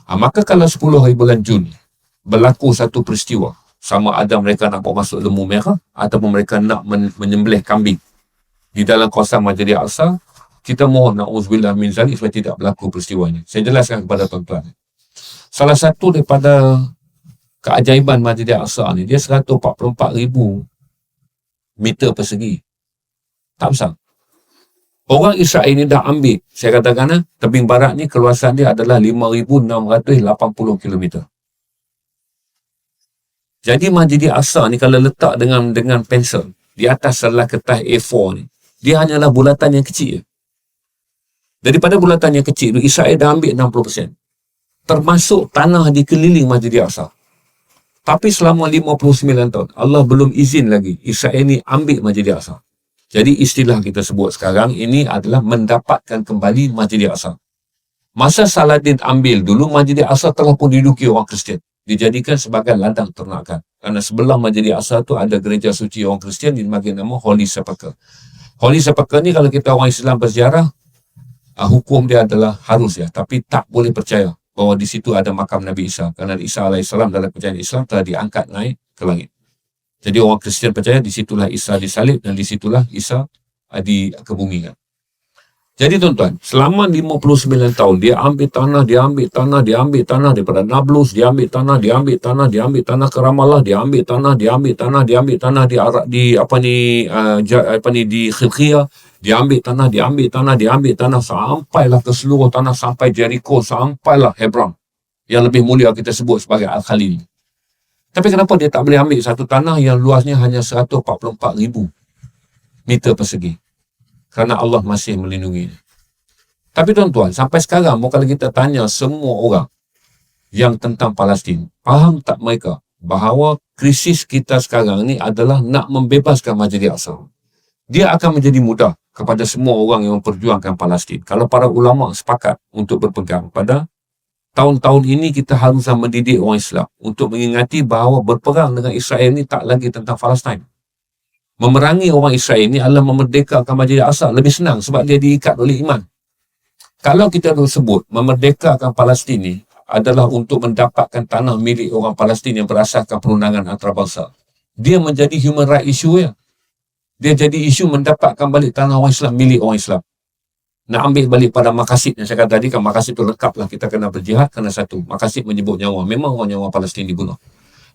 Maka kalau 10 hari bulan Jun berlaku satu peristiwa, sama ada mereka nak bawa masuk lembu merah ataupun mereka nak menyembelih kambing di dalam kawasan Masjid Al-Aqsa, kita mohon na'udzubillah min zalik supaya tidak berlaku peristiwa ini. Saya jelaskan kepada tuan-tuan. Salah satu daripada keajaiban Masjid Al-Aqsa ni, dia 144,000 meter persegi. Tak besar. Orang Israel ini dah ambil, saya katakan tebing barat ni keluasan dia adalah 5,680 km. Jadi Masjid Al-Aqsa ni kalau letak dengan pensel di atas selah kertas A4 ni, dia hanyalah bulatan yang kecil. Daripada bulatan yang kecil tu, Israel dah ambil 60%. Termasuk tanah di keliling Masjid Al-Aqsa. Tapi selama 59 tahun, Allah belum izin lagi Israel ni ambil Masjid Al-Aqsa. Jadi istilah kita sebut sekarang ini adalah mendapatkan kembali Masjid Al-Aqsa. Masa Saladin ambil dulu, Masjid Al-Aqsa telah pun diduduki orang Kristian. Dijadikan sebagai ladang ternakan. Kerana sebelah Masjid Al-Aqsa tu ada gereja suci orang Kristian dipanggil nama Holy Sepulchre. Holy Sepulchre ni kalau kita orang Islam berziarah, hukum dia adalah harus ya, tapi tak boleh percaya bahawa di situ ada makam Nabi Isa. Kerana Isa AS dalam kepercayaan Islam telah diangkat naik ke langit. Jadi orang Kristian percaya di situlah Isa disalib dan di situlah Isa dikebumikan. Jadi tuan-tuan, selama 59 tahun dia ambil tanah daripada Nablus, dia ambil tanah ke Ramallah, dia ambil tanah di Khilqiyah, dia ambil tanah sampailah ke seluruh tanah, sampai Jericho, sampailah Hebron yang lebih mulia kita sebut sebagai Al-Khalil. Tapi kenapa dia tak boleh ambil satu tanah yang luasnya hanya 144,000 meter persegi? Kerana Allah masih melindungi. Tapi tuan-tuan, sampai sekarang kalau kita tanya semua orang yang tentang Palestin, faham tak mereka bahawa krisis kita sekarang ni adalah nak membebaskan Masjid Al-Aqsa? Dia akan menjadi mudah kepada semua orang yang memperjuangkan Palestin kalau para ulama sepakat untuk berpegang pada tahun-tahun ini kita harus mendidik orang Islam untuk mengingati bahawa berperang dengan Israel ni tak lagi tentang Palestin. Memerangi orang Israel ni adalah memerdekakan Masjid Al-Aqsa. Lebih senang sebab dia diikat oleh iman. Kalau kita sebut memerdekakan Palestin ni adalah untuk mendapatkan tanah milik orang Palestin yang berasaskan perundangan antarabangsa, dia menjadi human right issue ya. Dia jadi isu mendapatkan balik tanah orang Islam milik orang Islam. nak ambil balik pada maqasid yang saya kata tadi kan, maqasid itu lengkap lah, kita kena berjihad kerana satu, maqasid menyebut nyawa, memang orang nyawa Palestin dibunuh.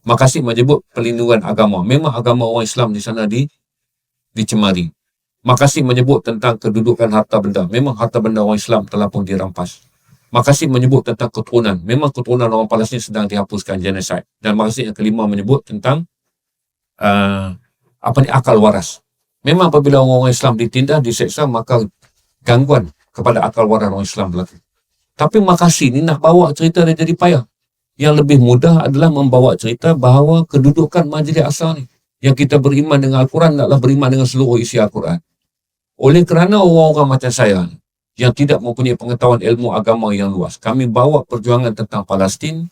Maqasid menyebut perlindungan agama, memang agama orang Islam di sana dicemari. Maqasid menyebut tentang kedudukan harta benda, memang harta benda orang Islam telah pun dirampas. Maqasid menyebut tentang keturunan, memang keturunan orang Palestin sedang dihapuskan, genocide. Dan maqasid yang kelima menyebut tentang akal waras. Memang apabila orang Islam ditindas, diseksa, maka gangguan kepada akal waras orang Islam berlaku. Tapi maqasid ni nak bawa cerita dia jadi payah. Yang lebih mudah adalah membawa cerita bahawa kedudukan Majlis Aqsa ni, yang kita beriman dengan Al-Quran, taklah beriman dengan seluruh isi Al-Quran. Oleh kerana orang-orang macam saya ni, yang tidak mempunyai pengetahuan ilmu agama yang luas, kami bawa perjuangan tentang Palestin,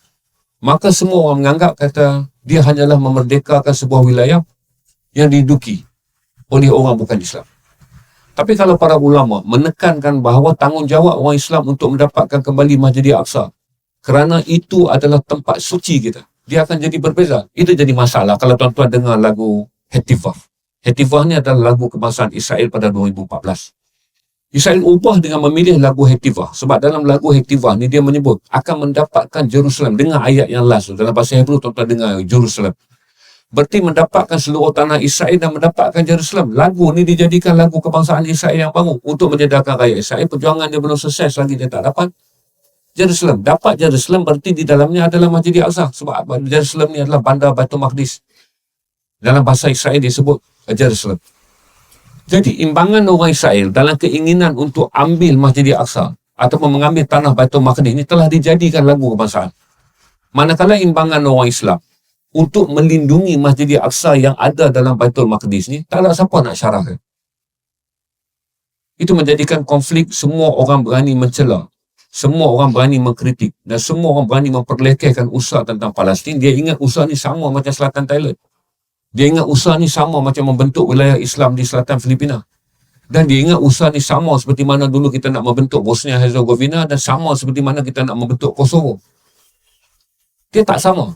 maka semua orang menganggap kata dia hanyalah memerdekakan sebuah wilayah yang diduduki oleh orang bukan Islam. Tapi kalau para ulama menekankan bahawa tanggungjawab orang Islam untuk mendapatkan kembali Masjid Aqsa, kerana itu adalah tempat suci kita, dia akan jadi berbeza. Itu jadi masalah kalau tuan-tuan dengar lagu Hetifah. Hetifah ni adalah lagu kebangsaan Israel pada 2014. Israel ubah dengan memilih lagu Hetifah, sebab dalam lagu Hetifah ni dia menyebut akan mendapatkan Jerusalem. Dengar ayat yang last dalam bahasa Hebrew, tuan-tuan dengar Jerusalem. Berarti mendapatkan seluruh tanah Israel dan mendapatkan Jerusalem. Lagu ni dijadikan lagu kebangsaan Israel yang baru untuk menyedarkan rakyat Israel. Perjuangan dia belum selesai lagi, dia tak dapat Jerusalem. Dapat Jerusalem berarti di dalamnya adalah Masjid Aqsa. Sebab Jerusalem ni adalah bandar Baitul Maqdis. Dalam bahasa Israel disebut Jerusalem. Jadi imbangan orang Israel dalam keinginan untuk ambil Masjid Aqsa ataupun mengambil tanah Baitul Maqdis ini telah dijadikan lagu kebangsaan. Manakala imbangan orang Islam untuk melindungi Masjid Aqsa yang ada dalam Baitul Maqdis ni, tak ada siapa nak syarahkan. Itu menjadikan konflik, semua orang berani mencela, semua orang berani mengkritik, dan semua orang berani memperlekehkan usaha tentang Palestin. Dia ingat usaha ni sama macam Selatan Thailand. Dia ingat usaha ni sama macam membentuk wilayah Islam di Selatan Filipina. Dan dia ingat usaha ni sama seperti mana dulu kita nak membentuk Bosnia Herzegovina, dan sama seperti mana kita nak membentuk Kosovo. Dia tak sama.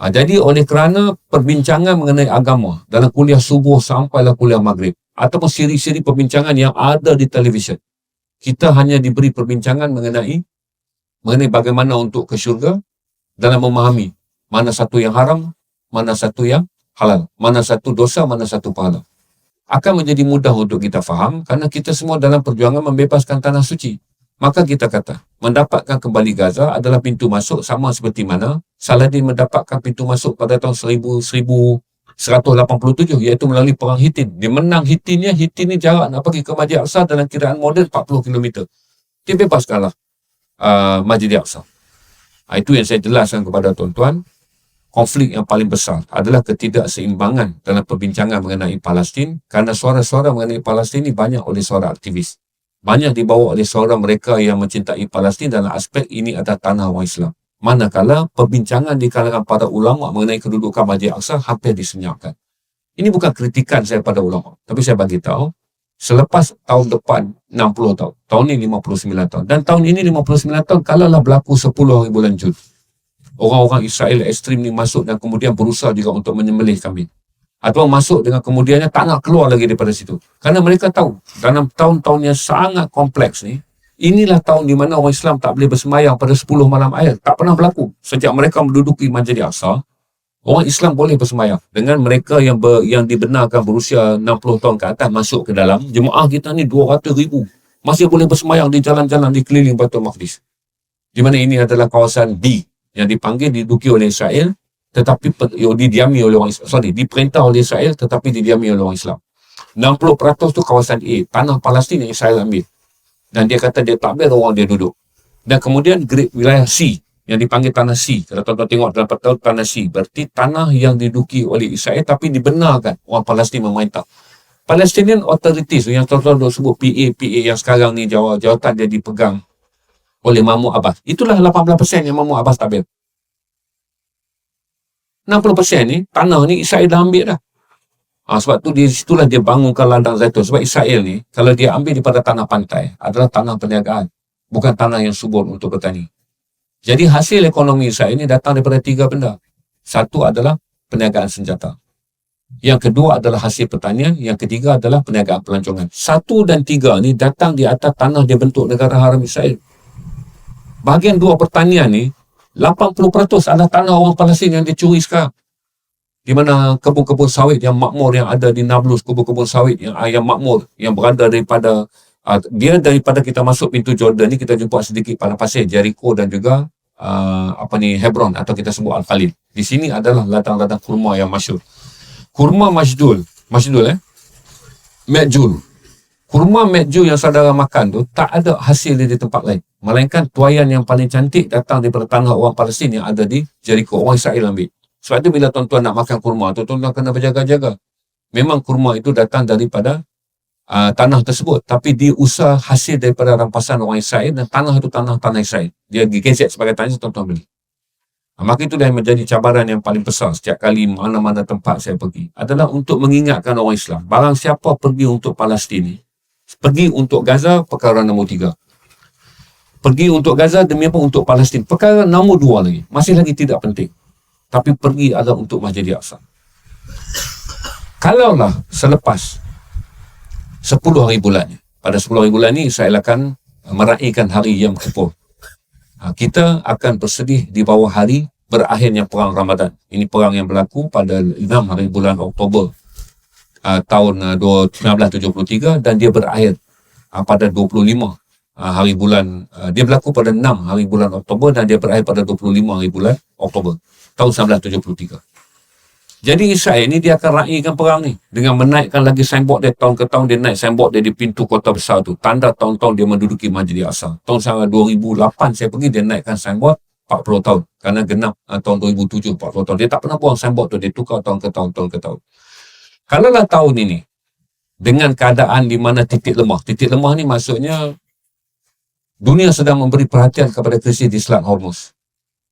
Jadi oleh kerana perbincangan mengenai agama dalam kuliah subuh sampailah kuliah maghrib, ataupun siri-siri perbincangan yang ada di televisyen, kita hanya diberi perbincangan mengenai bagaimana untuk ke syurga dalam memahami mana satu yang haram, mana satu yang halal, mana satu dosa, mana satu pahala. Akan menjadi mudah untuk kita faham kerana kita semua dalam perjuangan membebaskan tanah suci. Maka kita kata, mendapatkan kembali Gaza adalah pintu masuk, sama seperti mana Saladin mendapatkan pintu masuk pada tahun 1187, iaitu melalui perang Hittin. Dia menang Hittin ni jarak nak pergi ke Masjid Aqsa dalam kiraan model 40 km. Dia bebaskanlah Masjid Aqsa. Itu yang saya jelaskan kepada tuan-tuan. Konflik yang paling besar adalah ketidakseimbangan dalam perbincangan mengenai Palestin, kerana suara-suara mengenai Palestin ini banyak oleh suara aktivis. Banyak dibawa oleh suara mereka yang mencintai Palestin dalam aspek ini adalah tanah orang Islam. Manakala perbincangan di kalangan para ulama mengenai kedudukan Masjid Aqsa hampir disenyapkan. Ini bukan kritikan saya pada ulama, tapi saya bagi tahu, selepas tahun depan 60 tahun, tahun ini 59 tahun, dan tahun ini 59 tahun, kalaulah berlaku 10 hari bulan Jun, orang-orang Israel ekstrim ni masuk dan kemudian berusaha juga untuk menyembelih kambing, atau masuk dengan kemudiannya tak nak keluar lagi daripada situ. Kerana mereka tahu, dalam tahun-tahun yang sangat kompleks ni, inilah tahun di mana orang Islam tak boleh bersemayang pada 10 malam air. Tak pernah berlaku. Sejak mereka menduduki Masjid Aqsa, orang Islam boleh bersemayang. Dengan mereka yang dibenarkan berusia 60 tahun ke atas masuk ke dalam, jemaah kita ni 200,000 masih boleh bersemayang di jalan-jalan di keliling Baitul Maqdis. Di mana ini adalah kawasan B yang diduduki oleh Israel, tetapi didiami oleh orang Islam. Diperintah oleh Israel tetapi didiami oleh orang Islam. 60% tu kawasan A, tanah Palestin yang Israel ambil. Dan dia kata dia tak biar orang dia duduk. Dan kemudian wilayah C yang dipanggil tanah C. Kalau tuan-tuan tengok dalam peta tanah C, berarti tanah yang diduduki oleh Israel tapi dibenarkan orang Palestin memerintah. Palestinian Authorities yang tuan-tuan sebut PA yang sekarang ni jawatan dia dipegang oleh Mahmud Abbas. Itulah 18% yang Mahmud Abbas tak biar. 60% ni, tanah ni Israel dah ambil dah. Sebab tu di situlah dia bangunkan ladang zaitun. Sebab Israel ni, kalau dia ambil daripada tanah pantai, adalah tanah perniagaan. Bukan tanah yang subur untuk bertani. Jadi hasil ekonomi Israel ni datang daripada 3 benda. Satu adalah perniagaan senjata. Yang kedua adalah hasil pertanian. Yang ketiga adalah perniagaan pelancongan. 1 dan 3 ni datang di atas tanah dia bentuk negara haram Israel. Bahagian 2 pertanian ni, 80% adalah tanah orang Palestin yang dicuri sekarang. Di mana kebun-kebun sawit yang makmur yang ada di Nablus, kebun-kebun sawit yang makmur, yang berada daripada daripada kita masuk pintu Jordan ni, kita jumpa sedikit padang pasir, Jericho dan juga Hebron atau kita sebut Al-Khalil. Di sini adalah ladang-ladang kurma yang masyhur. Kurma Majdul, Makjul. Kurma Makjul yang saudara makan tu tak ada hasil di tempat lain. Melainkan tuaian yang paling cantik datang daripada tanah orang Palestin yang ada di Jericho. Orang Israel ambil. Sebab tu bila tuan-tuan nak makan kurma tu, tuan-tuan kena berjaga-jaga. Memang kurma itu datang daripada tanah tersebut. Tapi dia usah hasil daripada rampasan orang Israel dan tanah itu tanah Israel. Dia digezet sebagai tanah, tuan-tuan beli. Maka itu dah menjadi cabaran yang paling besar setiap kali mana-mana tempat saya pergi. Adalah untuk mengingatkan orang Islam. Barang siapa pergi untuk Palestin ni, pergi untuk Gaza, perkara nombor 3. Pergi untuk Gaza demi apa? Untuk Palestin. Perkara nombor 2 lagi. Masih lagi tidak penting. Tapi pergi adalah untuk Masjid Al-Aqsa. Kalaulah selepas 10 hari bulan, pada 10 hari bulan ni Israel akan meraihkan hari Yom Kippur. Kita akan bersedih di bawah hari berakhirnya perang Ramadan. Ini perang yang berlaku pada 6 hari bulan Oktober tahun 1973 dan dia berakhir pada 25 hari bulan. Dia berlaku pada 6 hari bulan Oktober dan dia berakhir pada 25 hari bulan Oktober tahun 1973. Jadi Israel ni dia akan raihkan perang ni dengan menaikkan lagi signboard dia. Tahun ke tahun dia naik signboard dia di pintu kota besar tu. Tanda tahun-tahun dia menduduki Masjid Al-Aqsa. Tahun 2008 saya pergi, dia naikkan signboard 40 tahun. Kerana genap tahun 2007 40 tahun. Dia tak pernah buang signboard tu. Dia tukar tahun ke tahun, tahun ke tahun. Kalaulah tahun ini dengan keadaan di mana titik lemah. Titik lemah ni maksudnya dunia sedang memberi perhatian kepada krisis di Selat Hormuz.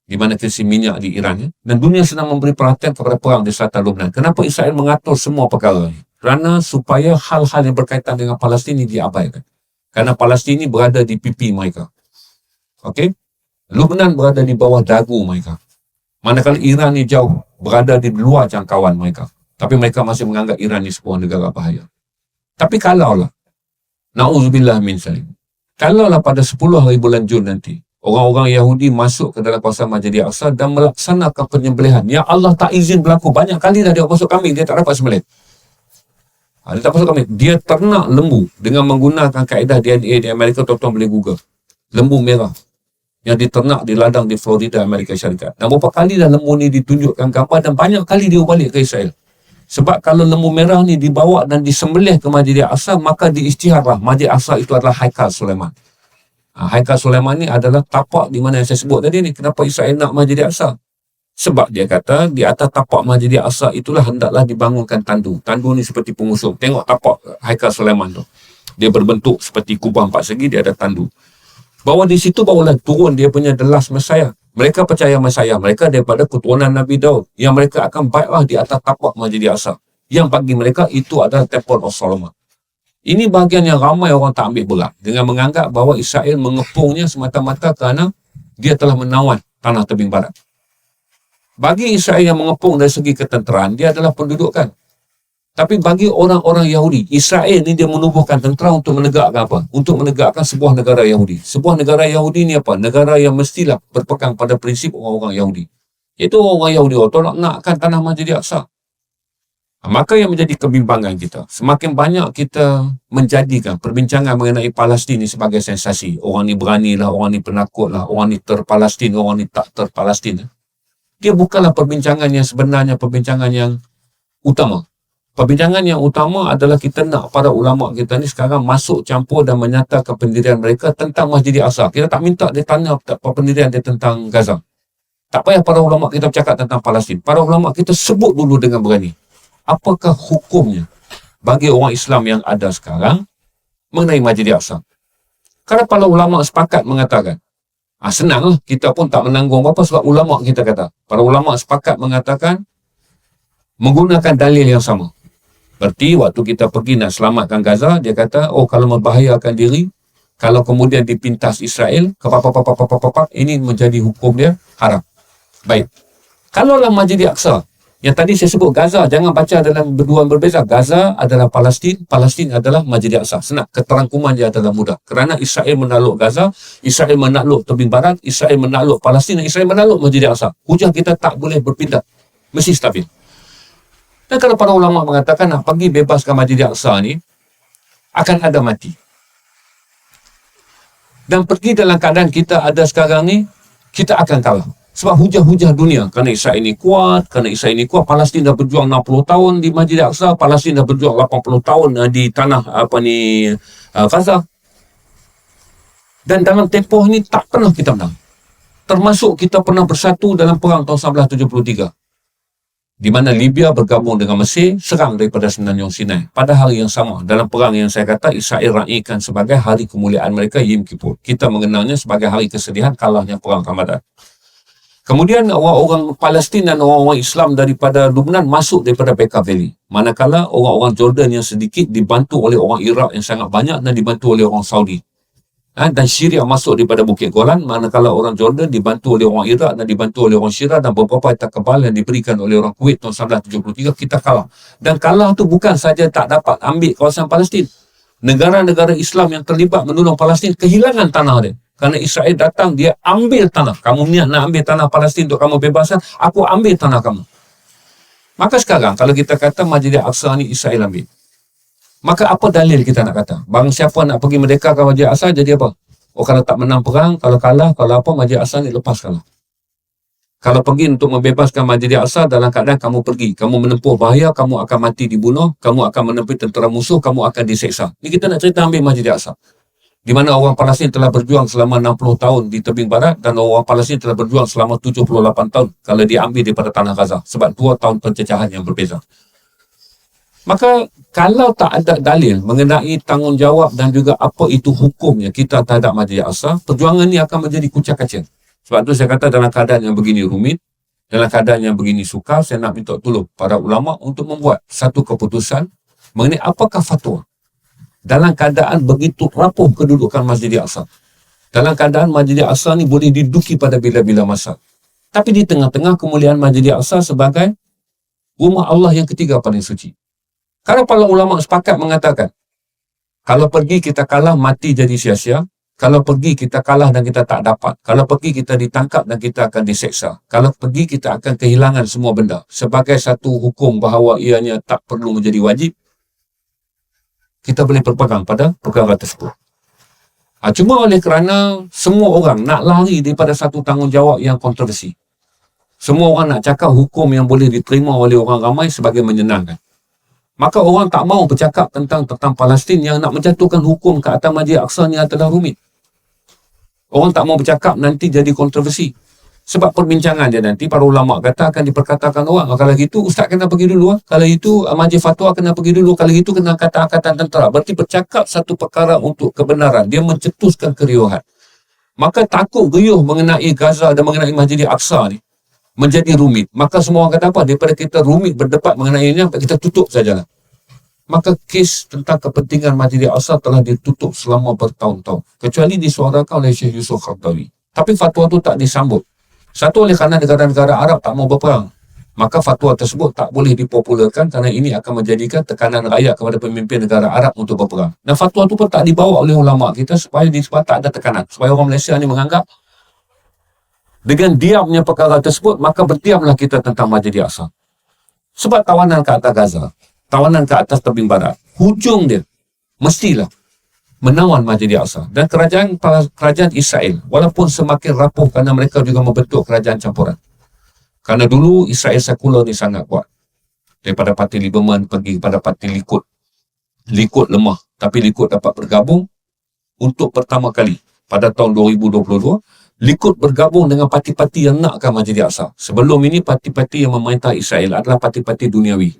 Di mana krisis minyak di Iran ya? Dan dunia sedang memberi perhatian kepada perang di selatan Lebanon. Kenapa Israel mengatur semua perkara ini? Kerana supaya hal-hal yang berkaitan dengan Palestin ini diabaikan. Kerana Palestin ini berada di pipi mereka. Okey? Lebanon berada di bawah dagu mereka. Manakala Iran ni jauh, berada di luar jangkauan mereka. Tapi mereka masih menganggap Iran ni sebuah negara bahaya. Tapi kalaulah, na'udzubillah min zalim, kalaulah pada 10 hari bulan Jun nanti, orang-orang Yahudi masuk ke dalam kawasan Masjid Al-Aqsa dan melaksanakan penyembelihan yang Allah tak izin berlaku. Banyak kali dah dia masuk kambing, dia tak dapat sembelih. Dia tak masuk kambing. Dia ternak lembu dengan menggunakan kaedah DNA di Amerika. Tuan-tuan boleh Google. Lembu merah yang diternak di ladang di Florida, Amerika Syarikat. Dan berapa kali dah lembu ni ditunjukkan gambar dan banyak kali dia balik ke Israel. Sebab kalau lembu merah ni dibawa dan disembelih ke Masjid Al-Aqsa, maka diisytiharlah Masjid Al-Aqsa itu adalah Haikal Sulaiman. Haikal Sulaiman ni adalah tapak di mana yang saya sebut tadi ni. Kenapa Israel nak Masjid Al-Aqsa? Sebab dia kata di atas tapak Masjid Al-Aqsa itulah hendaklah dibangunkan tandu. Tandu ni seperti pengusung. Tengok tapak Haikal Sulaiman tu. Dia berbentuk seperti kubah 4 segi, dia ada tandu. Bahawa di situ barulah turun dia punya the last Messiah. Mereka percaya Messiah mereka daripada keturunan Nabi Daud. Yang mereka akan baiklah di atas tapak Masjid Al-Aqsa. Yang bagi mereka itu adalah Temple of Solomon. Ini bahagian yang ramai orang tak ambil berat dengan menganggap bahawa Israel mengepungnya semata-mata kerana dia telah menawan tanah tebing barat. Bagi Israel yang mengepung dari segi ketenteraan, dia adalah pendudukan. Tapi bagi orang-orang Yahudi, Israel ni dia menubuhkan tentera untuk menegakkan apa? Untuk menegakkan sebuah negara Yahudi. Sebuah negara Yahudi ni apa? Negara yang mestilah berpegang pada prinsip orang-orang Yahudi. Iaitu orang-orang Yahudi, orang nakkan tanah Masjid Al-Aqsa. Maka yang menjadi kebimbangan kita, semakin banyak kita menjadikan perbincangan mengenai Palestin ni sebagai sensasi. Orang ni beranilah, orang ni penakutlah, orang ni ter-Palestin, orang ni tak ter-Palestin. Dia bukanlah perbincangan yang sebenarnya, perbincangan yang utama. Perbincangan yang utama adalah kita nak para ulama kita ni sekarang masuk campur dan menyatakan pendirian mereka tentang Masjid Al-Aqsa. Kita tak minta dia tanya pendirian dia tentang Gaza. Tak payah para ulama kita bercakap tentang Palestin. Para ulama kita sebut dulu dengan berani. Apakah hukumnya bagi orang Islam yang ada sekarang mengenai Masjid Al-Aqsa? Kalau para ulama sepakat mengatakan, senanglah, kita pun tak menanggung apa sebab ulama kita kata. Para ulama sepakat mengatakan menggunakan dalil yang sama. Berarti waktu kita pergi nak selamatkan Gaza, dia kata, kalau membahayakan diri, kalau kemudian dipintas Israel, ini menjadi hukum dia haram. Baik. Kalaulah Masjid Al-Aqsa Yang tadi saya sebut Gaza, jangan baca dalam berdua berbeza. Gaza adalah Palestin, Palestin adalah Masjid Al-Aqsa. Senang, keterangkuman dia adalah mudah. Kerana Israel menakluk Gaza, Israel menakluk tebing barat, Israel menakluk Palestin, Israel menakluk Masjid Al-Aqsa. Hujah kita tak boleh berpindah. Mesti stabil. Dan kalau para ulama mengatakan nak pergi bebaskan Masjid Al-Aqsa ni, akan ada mati. Dan pergi dalam keadaan kita ada sekarang ni, kita akan kalah. Sebab hujah-hujah dunia, kerana Israel ini kuat, Palestin dah berjuang 60 tahun di Masjid Al-Aqsa, Palestin dah berjuang 80 tahun di tanah Gaza. Dan dalam tempoh ini tak pernah kita menang. Termasuk kita pernah bersatu dalam perang tahun 1973. Di mana Libya bergabung dengan Mesir, serang daripada Semenanjung Sinai. Pada hari yang sama, dalam perang yang saya kata, Israel raikan sebagai hari kemuliaan mereka, Yom Kippur. Kita mengenalnya sebagai hari kesedihan kalahnya perang Ramadan. Kemudian orang-orang Palestin dan orang-orang Islam daripada Lebanon masuk daripada Bekaa Valley. Manakala orang-orang Jordan yang sedikit dibantu oleh orang Iraq yang sangat banyak dan dibantu oleh orang Saudi. Dan Syria masuk daripada Bukit Golan, manakala orang Jordan dibantu oleh orang Iraq dan dibantu oleh orang Syria dan beberapa harta kebal yang diberikan oleh orang Kuwait tahun 1973, kita kalah. Dan kalah tu bukan saja tak dapat ambil kawasan Palestin. Negara-negara Islam yang terlibat menolong Palestin kehilangan tanah dia. Kerana Israel datang, dia ambil tanah. Kamu niat nak ambil tanah Palestin untuk kamu bebaskan, aku ambil tanah kamu. Maka sekarang, kalau kita kata Masjid Al-Aqsa ni Israel ambil, maka apa dalil kita nak kata? Barang siapa nak pergi merdekakan Masjid Al-Aqsa, jadi apa? Oh, kalau tak menang perang, kalau kalah, kalau apa, Masjid Al-Aqsa ni lepas kalah. Kalau pergi untuk membebaskan Masjid Al-Aqsa, dalam keadaan kamu pergi, kamu menempuh bahaya, kamu akan mati dibunuh, kamu akan menempuh tentera musuh, kamu akan diseksa. Ni kita nak cerita ambil Masjid Al-Aqsa, di mana orang Palestin telah berjuang selama 60 tahun di tebing barat dan orang Palestin telah berjuang selama 78 tahun kalau diambil daripada tanah Gaza, sebab 2 tahun pencecahan yang berbeza. Maka kalau tak ada dalil mengenai tanggungjawab dan juga apa itu hukumnya kita terhadap Masjid Al-Aqsa, perjuangan ini akan menjadi kucak kacir. Sebab tu saya kata dalam keadaan yang begini rumit, dalam keadaan yang begini sukar, saya nak minta tolong para ulama untuk membuat satu keputusan mengenai apakah fatwa dalam keadaan begitu rapuh kedudukan Masjid Al-Aqsa. Dalam keadaan Masjid Al-Aqsa ni boleh diduduki pada bila-bila masa. Tapi di tengah-tengah kemuliaan Masjid Al-Aqsa sebagai rumah Allah yang ketiga paling suci. Kalau para ulama sepakat mengatakan, kalau pergi kita kalah, mati jadi sia-sia. Kalau pergi kita kalah dan kita tak dapat. Kalau pergi kita ditangkap dan kita akan diseksa. Kalau pergi kita akan kehilangan semua benda. Sebagai satu hukum bahawa ianya tak perlu menjadi wajib, kita boleh berpegang pada perkara tersebut. Cuma oleh kerana semua orang nak lari daripada satu tanggungjawab yang kontroversi. Semua orang nak cakap hukum yang boleh diterima oleh orang ramai sebagai menyenangkan. Maka orang tak mau bercakap tentang Palestin yang nak menjatuhkan hukum ke atas Masjid Al-Aqsa ni adalah rumit. Orang tak mau bercakap, nanti jadi kontroversi. Sebab perbincangan dia nanti, para ulama kata akan diperkatakan orang. Kalau gitu, ustaz kena pergi dulu. Kalau itu, majlis fatwa kena pergi dulu. Kalau itu, kena kata angkatan tentera. Berarti bercakap satu perkara untuk kebenaran. Dia mencetuskan keriuhan. Maka takut riuh mengenai Gaza dan mengenai Masjid Al-Aqsa ni menjadi rumit. Maka semua orang kata apa? Daripada kita rumit berdebat mengenainya, kita tutup sajalah. Maka kes tentang kepentingan Masjid Al-Aqsa telah ditutup selama bertahun-tahun. Kecuali disuarakan oleh Syekh Yusuf Qaradawi. Tapi fatwa itu tak disambut. Satu, oleh kerana negara-negara Arab tak mau berperang. Maka fatwa tersebut tak boleh dipopularkan kerana ini akan menjadikan tekanan rakyat kepada pemimpin negara Arab untuk berperang. Dan fatwa itu pun tak dibawa oleh ulama kita supaya tak ada tekanan. Supaya orang Malaysia ni menganggap dengan diamnya perkara tersebut, maka berdiamlah kita tentang Masjid Al-Aqsa. Sebab tawanan ke atas Gaza, tawanan ke atas tebing barat, hujung dia mestilah menawan Masjid Al-Aqsa. Dan kerajaan Israel, walaupun semakin rapuh kerana mereka juga membentuk kerajaan campuran. Kerana dulu Israel sekular ni sangat kuat. Daripada parti Liberman pergi kepada parti Likud. Likud lemah, tapi Likud dapat bergabung untuk pertama kali pada tahun 2022. Likud bergabung dengan parti-parti yang nakkan Masjid Al-Aqsa. Sebelum ini, parti-parti yang memerintah Israel adalah parti-parti duniawi.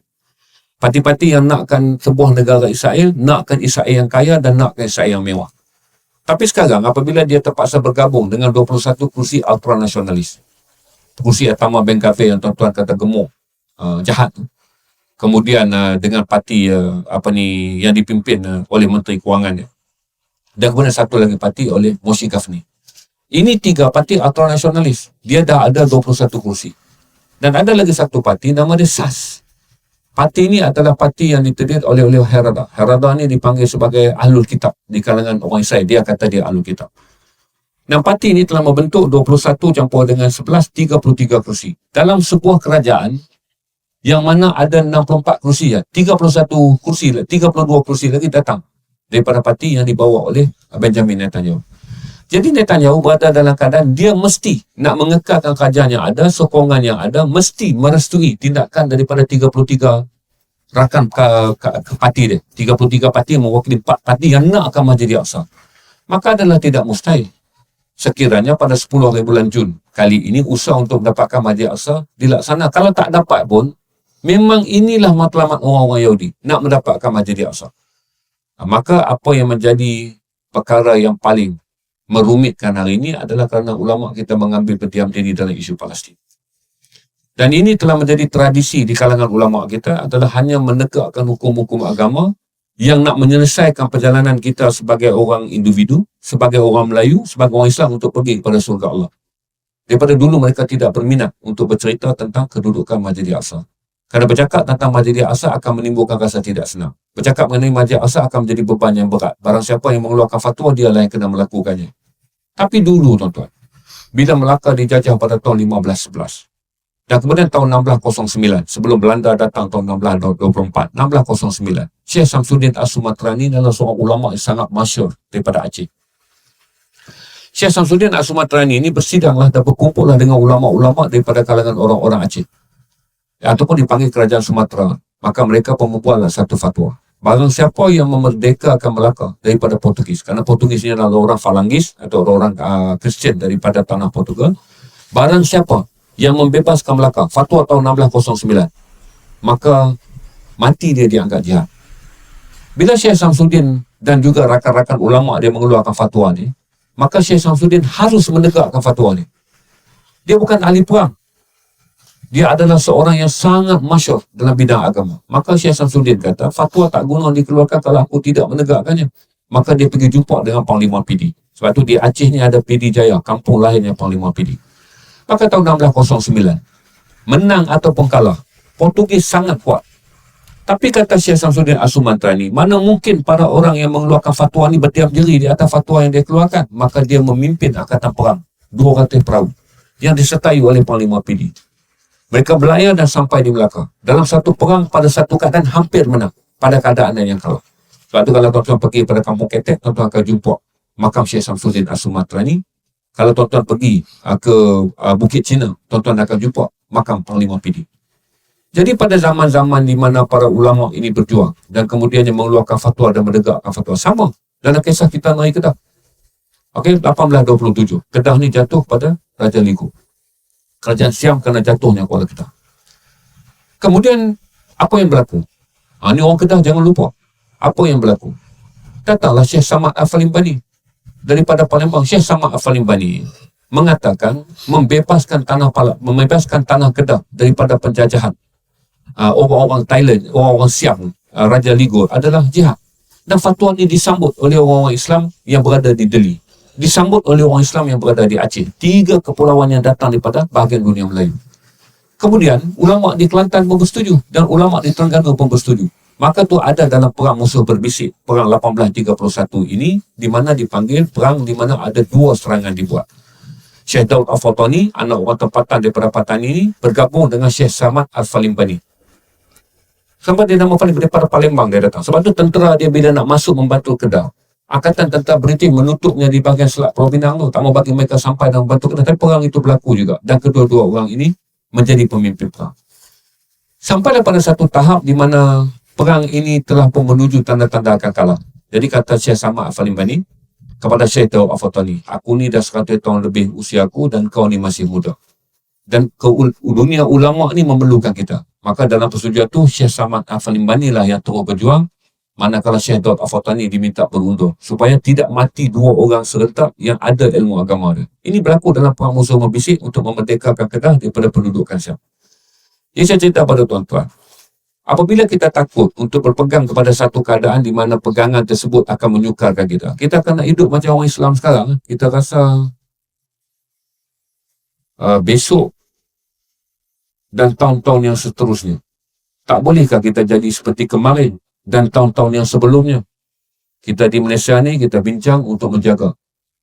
Parti-parti yang nakkan sebuah negara Israel, nakkan Israel yang kaya dan nakkan Israel yang mewah. Tapi sekarang, apabila dia terpaksa bergabung dengan 21 kursi ultranasionalis, kursi Atama Ben Gvir yang tuan-tuan kata gemuk, jahat. Kemudian dengan parti yang dipimpin oleh Menteri Kewangan dia. Dan kemudian satu lagi parti oleh Moshe Gafni. Ini 3 parti ultranasionalis. Dia dah ada 21 kursi. Dan ada lagi satu parti nama dia SAS. Parti ini adalah parti yang diterdiri oleh Harada. Harada ni dipanggil sebagai Ahlul Kitab di kalangan orang Israel. Dia kata dia Ahlul Kitab. Dan parti ini telah membentuk 21 campur dengan 11, 33 kursi. Dalam sebuah kerajaan yang mana ada 64 kursi, 31 kursi, 32 kursi lagi datang daripada parti yang dibawa oleh Benjamin Netanyahu. Jadi Netanyahu berada dalam keadaan dia mesti nak mengekalkan kerajaan yang ada, sokongan yang ada, mesti merestui tindakan daripada 33 rakan ke parti dia. 33 parti mewakili 4 parti yang nak akan Masjid Al-Aqsa. Maka adalah tidak mustahil sekiranya pada 10 hari bulan Jun kali ini usaha untuk mendapatkan Masjid Al-Aqsa dilaksana. Kalau tak dapat pun, memang inilah matlamat orang-orang Yahudi nak mendapatkan Masjid Al-Aqsa. Maka apa yang menjadi perkara yang paling merumitkan hari ini adalah kerana ulama kita mengambil berdiam diri dalam isu Palestin. Dan ini telah menjadi tradisi di kalangan ulama kita adalah hanya menegakkan hukum-hukum agama yang nak menyelesaikan perjalanan kita sebagai orang individu, sebagai orang Melayu, sebagai orang Islam untuk pergi kepada surga Allah. Daripada dulu mereka tidak berminat untuk bercerita tentang kedudukan Masjid Al-Aqsa. Kerana bercakap tentang Masjid Al-Aqsa akan menimbulkan rasa tidak senang. Bercakap mengenai Masjid Al-Aqsa akan menjadi beban yang berat. Barang siapa yang mengeluarkan fatwa, dialah yang kena melakukannya. Tapi dulu tuan-tuan, bila Melaka dijajah pada tahun 1511 dan kemudian tahun 1609, sebelum Belanda datang tahun 1624, 1609, Syekh Samsuddin As-Sumatrani adalah seorang ulama yang sangat masyhur daripada Aceh. Syekh Samsuddin As-Sumatrani ini bersidanglah dan berkumpullah dengan ulama-ulama daripada kalangan orang-orang Aceh, ataupun dipanggil Kerajaan Sumatera. Maka mereka pun membuatlah satu fatwa. Barang siapa yang memerdekakan Melaka daripada Portugis, kerana Portugis ini adalah orang Falangis atau orang Kristian daripada tanah Portugal. Barang siapa yang membebaskan Melaka, fatwa tahun 1609, maka mati dia dianggap jihad. Bila Syekh Samsuddin dan juga rakan-rakan ulama dia mengeluarkan fatwa ni, maka Syekh Samsuddin harus menegakkan fatwa ni. Dia bukan ahli perang. Dia adalah seorang yang sangat masyhur dalam bidang agama. Maka Syekh Samsuddin kata, fatwa tak guna dikeluarkan kalau aku tidak menegakkannya. Maka dia pergi jumpa dengan Panglima PD. Sebab tu di Aceh ni ada PD Jaya, kampung lahirnya Panglima PD. Maka tahun 1609, menang ataupun kalah, Portugis sangat kuat. Tapi kata Syekh Samsuddin As-Sumatrani, mana mungkin para orang yang mengeluarkan fatwa ni berdiam diri di atas fatwa yang dia keluarkan. Maka dia memimpin angkatan perang, 200 perahu, yang disertai oleh Panglima PD. Mereka berlayar dan sampai di Melaka. Dalam satu perang, pada satu keadaan hampir menang. Pada keadaan yang kalah. Sebab tu kalau tuan-tuan pergi pada Kampung Ketek, tuan-tuan akan jumpa makam Syekh Samsuddin As-Sumatrani. Kalau tuan-tuan pergi ke Bukit Cina, tuan-tuan akan jumpa makam Panglima PD. Jadi pada zaman-zaman di mana para ulama ini berjuang dan kemudiannya mengeluarkan fatwa dan menegakkan fatwa, sama dalam kisah kita naik Kedah. Okey, 1827. Kedah ni jatuh pada Raja Ligu. Kerajaan Siam kerana jatuhnya Kuala Kedah. Kemudian, apa yang berlaku? Ini orang Kedah jangan lupa. Apa yang berlaku? Datanglah Syekh Samad Al-Falimbani daripada Palembang. Syekh Samad Al-Falimbani mengatakan membebaskan tanah Kedah daripada penjajahan orang-orang Thailand, orang-orang Siam, Raja Ligur adalah jihad. Dan fatwa ini disambut oleh orang-orang Islam yang berada di Delhi. Disambut oleh orang Islam yang berada di Aceh. 3 kepulauan yang datang daripada bahagian dunia Melayu. Kemudian, ulama di Kelantan pun bersetuju dan ulama di Terengganu pun bersetuju. Maka tu ada dalam perang musuh berbisik, perang 1831 ini, di mana dipanggil perang di mana ada 2 serangan dibuat. Syekh Daud Al-Fatani, anak orang tempatan daripada Patani ini, bergabung dengan Syekh Samad Al-Falimbani. Sampai dia nama paling daripada Palembang dia datang. Sebab tu tentera dia bila nak masuk membantu Kedah, Angkatan Tentera British menutupnya di bahagian Selat Pulau Pinang tu, tak mau bagi mereka sampai dan membantu Kedah. Tapi perang itu berlaku juga. Dan kedua-dua orang ini menjadi pemimpin perang. Sampailah pada satu tahap di mana perang ini telah pun menuju tanda-tanda akan kalah. Jadi kata Syekh Samad Al-Falimbani kepada Syekh Daud Al-Fatani, aku ni dah 100 tahun lebih usia aku dan kau ni masih muda. Dan dunia ulama ni memerlukan kita. Maka dalam persetujuan tu, Syekh Samad Al-Falimbani lah yang terus berjuang. Manakala Syekh Daud Al-Fatani diminta berundur supaya tidak mati 2 orang serentak yang ada ilmu agama dia. Ini berlaku dalam perang musuh membisik untuk memerdekakan Kedah daripada pendudukan Siam. Jadi saya cerita pada tuan-tuan, apabila kita takut untuk berpegang kepada satu keadaan di mana pegangan tersebut akan menyukarkan kita, kita akan nak hidup macam orang Islam sekarang. Kita rasa besok dan tahun-tahun yang seterusnya. Tak bolehkah kita jadi seperti kemarin dan tahun-tahun yang sebelumnya? Kita di Malaysia ni, kita bincang untuk menjaga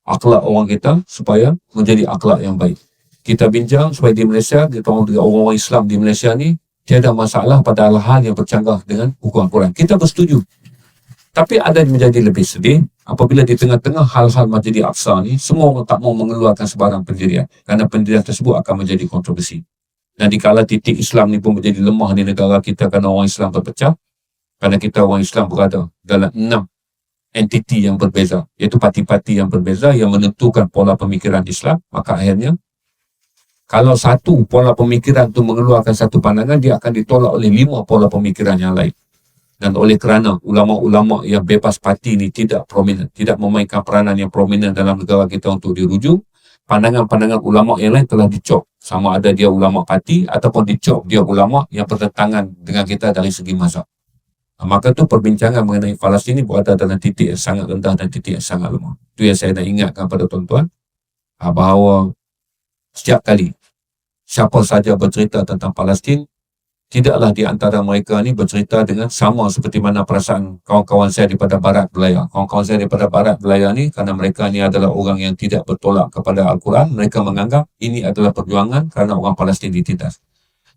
akhlak orang kita supaya menjadi akhlak yang baik. Kita bincang supaya di Malaysia, orang-orang Islam di Malaysia ni tiada masalah pada hal yang bercanggah dengan hukum Al-Quran. Kita bersetuju. Tapi ada yang menjadi lebih sedih apabila di tengah-tengah hal-hal Masjid Al-Aqsa ni, semua orang tak mau mengeluarkan sebarang pendirian. Kerana pendirian tersebut akan menjadi kontroversi. Dan dikala titik Islam ni pun menjadi lemah di negara kita kerana orang Islam terpecah, kerana kita orang Islam berada dalam 6 entiti yang berbeza, iaitu parti-parti yang berbeza yang menentukan pola pemikiran Islam, maka akhirnya kalau satu pola pemikiran itu mengeluarkan satu pandangan, dia akan ditolak oleh 5 pola pemikiran yang lain. Dan oleh kerana ulama-ulama yang bebas parti ini tidak prominent, tidak memainkan peranan yang prominent dalam negara kita untuk dirujuk, pandangan-pandangan ulama yang lain telah dicop, sama ada dia ulama parti ataupun dicop dia ulama yang bertentangan dengan kita dari segi mazhab. Maka tu perbincangan mengenai Palestin ini berada dalam titik yang sangat rendah dan titik yang sangat lemah. Itu yang saya nak ingatkan pada tuan-tuan, bahawa setiap kali siapa saja bercerita tentang Palestin, tidaklah di antara mereka ni bercerita dengan sama seperti mana perasaan kawan-kawan saya daripada Barat Belaya. Kawan-kawan saya daripada Barat Belaya ni, kerana mereka ni adalah orang yang tidak bertolak kepada Al-Quran, mereka menganggap ini adalah perjuangan kerana orang Palestin ditindas.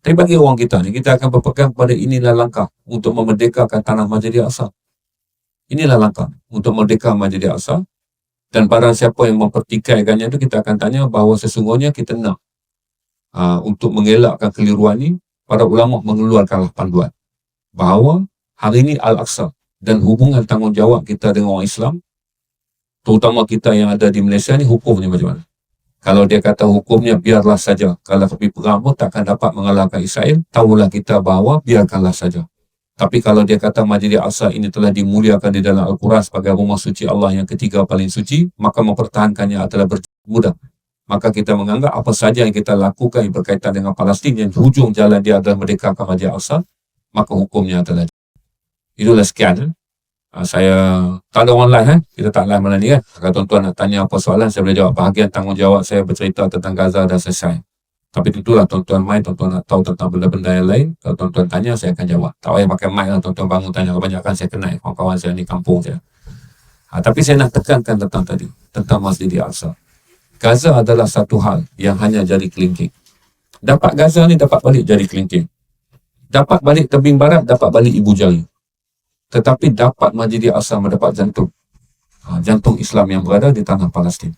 Tapi bagi orang kita ni, kita akan berpegang pada inilah langkah untuk memerdekakan tanah Masjid Al-Aqsa. Inilah langkah untuk merdeka Masjid Al-Aqsa. Dan barang siapa yang mempertikaikannya itu, kita akan tanya bahawa sesungguhnya kita nak untuk mengelakkan keliruan ini, para ulama mengeluarkanlah panduan bahawa hari ini Al-Aqsa dan hubungan tanggungjawab kita dengan orang Islam, terutama kita yang ada di Malaysia ni, hukumnya macam mana? Kalau dia kata hukumnya biarlah saja, kalau pergi perang pun takkan dapat mengalahkan Israel, tahulah kita bahawa biarkanlah saja. Tapi kalau dia kata Masjid Al-Aqsa ini telah dimuliakan di dalam Al-Quran sebagai rumah suci Allah yang ketiga paling suci, maka mempertahankannya adalah mudah. Maka kita menganggap apa saja yang kita lakukan yang berkaitan dengan Palestin, yang hujung jalan dia adalah merdekakan Masjid Al-Aqsa, maka hukumnya adalah. Itulah sekian. Saya tak ada orang lain, kita tak live malam ni kan. Kalau tuan-tuan nak tanya apa soalan, saya boleh jawab. Bahagian tanggungjawab saya bercerita tentang Gaza dah selesai. Tapi tentulah tuan-tuan main, tuan-tuan nak tahu tentang benda-benda yang lain, kalau tuan-tuan tanya, saya akan jawab. Tak payah pakai mic lah, tuan-tuan bangun tanya. Kebanyakan saya kenal kawan-kawan saya ni kampung saya. Tapi saya nak tekankan tentang tadi, tentang Masjid Al-Aqsa. Gaza adalah satu hal yang hanya jari kelingking. Dapat Gaza ni, dapat balik jari kelingking. Dapat balik tebing barat, dapat balik ibu jari. Tetapi dapat Masjid Al-Aqsa mendapat jantung. Jantung Islam yang berada di tanah Palestin.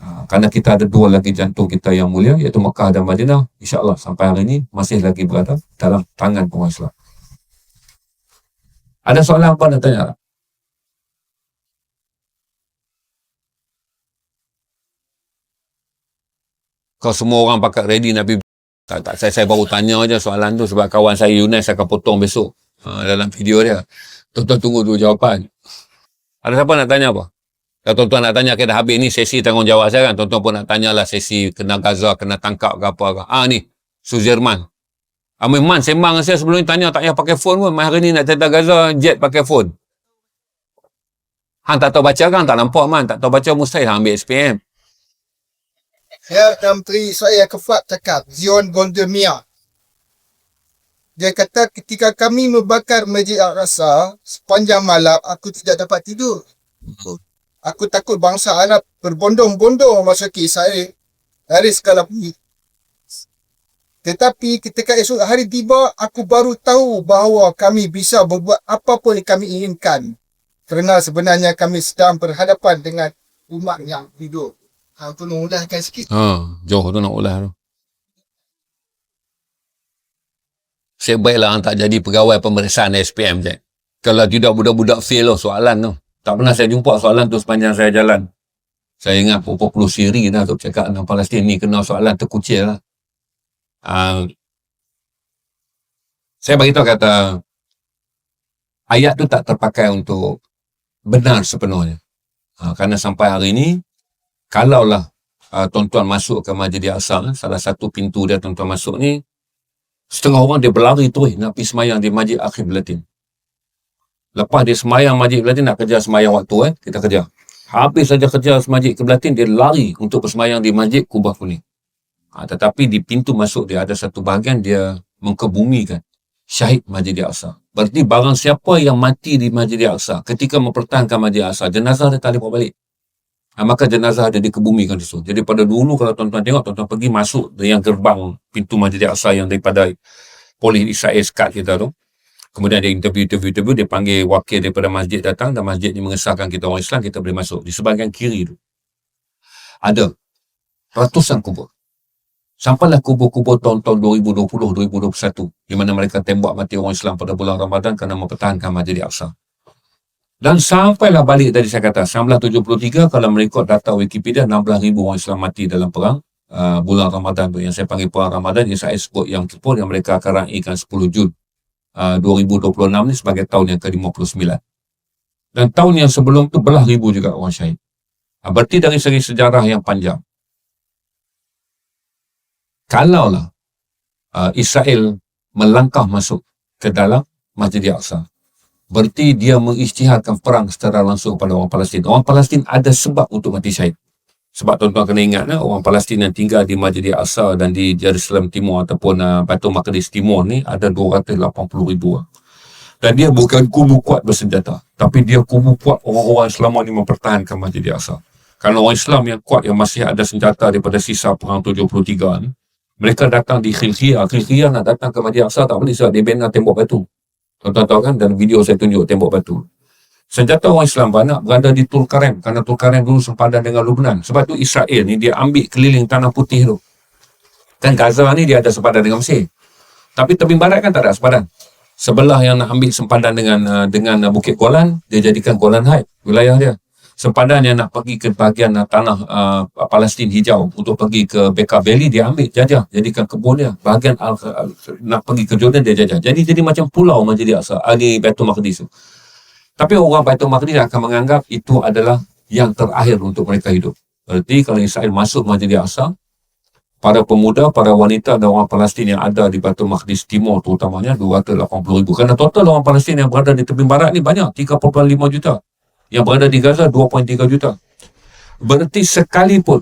Kerana kita ada 2 lagi jantung kita yang mulia, iaitu Mekah dan Madinah. InsyaAllah sampai hari ini masih lagi berada dalam tangan orang Islam. Ada soalan apa nak tanya? Kalau semua orang pakat ready Nabi, saya baru tanya aja soalan tu sebab kawan saya Yunus akan potong besok dalam video dia. Tuan-tuan tunggu dulu jawapan. Ada siapa nak tanya apa? Kalau tuan-tuan nak tanya, kita habis ni sesi tanggungjawab saya kan. Tuan-tuan pun nak tanyalah sesi kena Gaza, kena tangkap ke apa ke. Ni, Suzirman. Man sembang saya sebelum ni tanya, tak payah pakai phone pun. Hari ni nak cerita Gaza, jet pakai phone. Hang tak tahu baca kan? Tak nampak man. Tak tahu baca, mustahil hang ambil SPM. Ya, Menteri saya Kefat cakap, Zion Gondemia. Dia kata ketika kami membakar Masjid Al-Aqsa sepanjang malam, aku tidak dapat tidur. Aku takut bangsa Arab berbondong-bondong masuki Israel dari segala bumi. Tetapi ketika esok hari tiba, aku baru tahu bahawa kami bisa berbuat apa pun yang kami inginkan. Kerana sebenarnya kami sedang berhadapan dengan umat yang hidup. Tolong ulahkan sikit. Jauh tu nak ulah tu. Saya baiklah hang tak jadi pegawai pemeriksaan SPM je. Kalau tidak budak-budak fail lah soalan tu. Tak pernah saya jumpa soalan tu sepanjang saya jalan. Saya ingat berapa puluh siri dah untuk cakap tentang Palestin ni kena soalan terkucil lah. Saya beritahu kata ayat tu tak terpakai untuk benar sepenuhnya. Kerana sampai hari ini, kalaulah tuan-tuan masuk ke Masjid Al-Aqsa, salah satu pintu dia tuan-tuan masuk ni, setengah orang dia berlari terus nak pergi semayang di Masjid Al-Qiblatin. Lepas dia semayang Masjid Al-Qiblatin, nak kejar semayang waktu kita kejar. Habis saja kejar Masjid Al-Qiblatin, dia lari untuk bersemayang di Masjid Kubah Kuning. Tetapi di pintu masuk dia ada satu bahagian dia mengkebumikan syahid Masjid Al-Aqsa. Berarti barang siapa yang mati di Masjid Al-Aqsa ketika mempertahankan Masjid Al-Aqsa, jenazah dia tak boleh bawa balik. Maka jenazah dia dikebumikan di situ. Jadi pada dulu kalau tuan-tuan tengok, tuan-tuan pergi masuk yang gerbang pintu Masjid Al-Aqsa yang daripada polis Israel sekat kita tu. Kemudian dia interview, dia panggil wakil daripada masjid datang, dan masjid ni mengesahkan kita orang Islam, kita boleh masuk. Di sebahagian kiri tu ada ratusan kubur. Sampailah kubur-kubur tahun-tahun 2020, 2021, di mana mereka tembak mati orang Islam pada bulan Ramadan kerana mempertahankan Masjid Al-Aqsa. Dan sampailah balik tadi saya kata, 1973, kalau mengikut data Wikipedia, 16,000 orang Islam mati dalam perang bulan Ramadan tu. Yang saya panggil perang Ramadan, yang saya sebut yang Kipur, yang mereka akan raikan 10 Jun 2026 ni sebagai tahun yang ke-59. Dan tahun yang sebelum tu belah ribu juga orang syahid. Berarti dari segi sejarah yang panjang, kalaulah Israel melangkah masuk ke dalam Masjid Al-Aqsa, berarti dia mengisytiharkan perang secara langsung pada orang Palestin. Orang Palestin ada sebab untuk mati syahid. Sebab tuan-tuan kena ingat, orang Palestin yang tinggal di Masjid Al-Aqsa dan di Jerusalem Timur ataupun Baitul Maqdis Timur ni ada 280,000 orang. Dan dia bukan kubu kuat bersenjata, tapi dia kubu kuat orang-orang selama ni mempertahankan Masjid Al-Aqsa. Kerana orang Islam yang kuat, yang masih ada senjata daripada sisa perang 73 ni, mereka datang di Khilkhiyah. Khilkhiyah nak datang ke Masjid Al-Aqsa tak boleh sebab dia bina tembok batu. Tuan-tuan tahu kan, dalam video saya tunjuk tembok batu. Senjata orang Islam banyak berada di Tulkarem, kerana Tulkarem dulu sempadan dengan Lebanon. Sebab tu Israel ni dia ambil keliling tanah putih tu. Kan Gaza ni dia ada sempadan dengan Mesir. Tapi tebing barat kan tak ada sempadan. Sebelah yang nak ambil sempadan dengan Bukit Golan, dia jadikan Golan Heights, wilayah dia. Sempadan yang nak pergi ke bahagian tanah Palestin hijau untuk pergi ke Bekaa Valley, dia ambil, jajah, jadikan kebun dia. Bahagian nak pergi ke Jordan, dia jajah. Jadi macam pulau Masjid Al-Aqsa, di Baitul Maqdis tu. Tapi orang Baitul Maqdis akan menganggap itu adalah yang terakhir untuk mereka hidup. Berarti kalau Israel masuk Masjid Al-Aqsa, para pemuda, para wanita dan orang Palestin yang ada di Baitul Maqdis Timur terutamanya 280,000. Kerana total orang Palestin yang berada di tebing barat ni banyak, 3.5 juta. Yang berada di Gaza 2.3 juta. Berarti sekalipun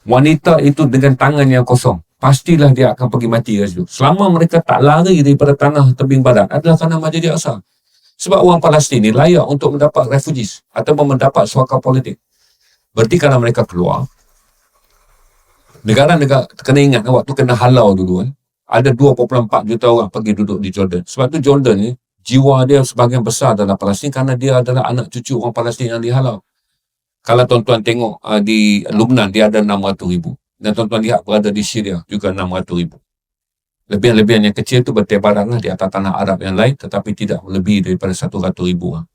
wanita itu dengan tangan yang kosong, pastilah dia akan pergi mati kat situ. Selama mereka tak lari daripada tanah tebing barat adalah kerana Masjid Al-Aqsa. Sebab orang Palestin ni layak untuk mendapat refugees ataupun mendapat suaka politik. Berarti kalau mereka keluar, negara-negara, kena ingat waktu kena halau dulu ada 2.4 juta orang pergi duduk di Jordan. Sebab tu Jordan ni jiwa dia sebahagian besar dalam Palestin kerana dia adalah anak cucu orang Palestin yang dihalau. Kalau tuan-tuan tengok di Lebanon dia ada 600,000. Dan tuan-tuan lihat berada di Syria juga 600,000. Lebihan-lebihan yang kecil tu bertebaranlah di atas tanah Arab yang lain, tetapi tidak lebih daripada 100,000 orang.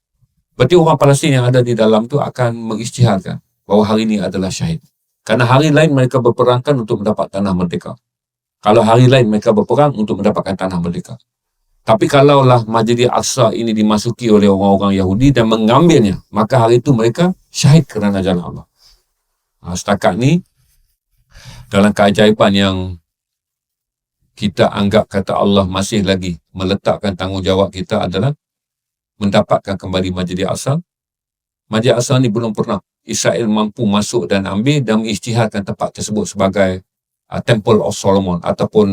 Berarti orang Palestin yang ada di dalam tu akan mengisytiharkan bahawa hari ini adalah syahid. Kerana hari lain mereka berperangkan untuk mendapat tanah merdeka. Kalau hari lain mereka berperang untuk mendapatkan tanah merdeka. Tapi kalaulah Masjid Al-Aqsa ini dimasuki oleh orang-orang Yahudi dan mengambilnya, maka hari itu mereka syahid kerana jalan Allah. Setakat ni, dalam keajaiban yang kita anggap kata Allah masih lagi meletakkan tanggungjawab kita adalah mendapatkan kembali Masjid Al-Aqsa. Masjid Al-Aqsa ni belum pernah Israel mampu masuk dan ambil dan mengisytiharkan tempat tersebut sebagai Temple of Solomon ataupun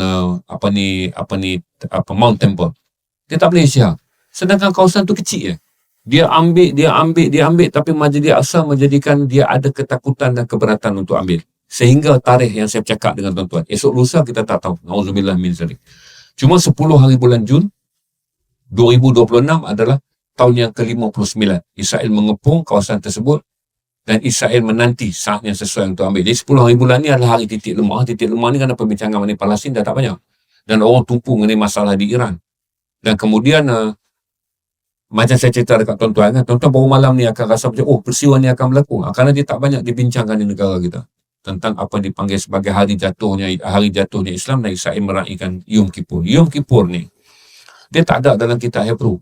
Mount Temple. Dia tak boleh isytihar. Sedangkan kawasan tu kecil je. Dia ambil, tapi Masjid Al-Aqsa menjadikan dia ada ketakutan dan keberatan untuk ambil. Sehingga tarikh yang saya bercakap dengan tuan-tuan, esok lusa kita tak tahu. Nauzubillah min zalik. Cuma 10 hari bulan Jun 2026 adalah tahun yang ke-59. Israel mengepung kawasan tersebut dan Israel menanti saat yang sesuai untuk ambil. Jadi 10 hari bulan ni adalah hari titik lemah. Titik lemah ni kerana perbincangan mengenai Palestin dah tak banyak. Dan orang tumpu mengenai masalah di Iran. Dan kemudian macam saya cerita dekat tuan-tuan kan, tuan-tuan baru malam ni akan rasa macam peristiwa ni akan berlaku. Kerana dia tak banyak dibincangkan di negara kita. Tentang apa yang dipanggil sebagai hari jatuhnya Islam dan Israel meraihkan Yom Kippur. Yom Kippur ni dia tak ada dalam kitab Hebrew.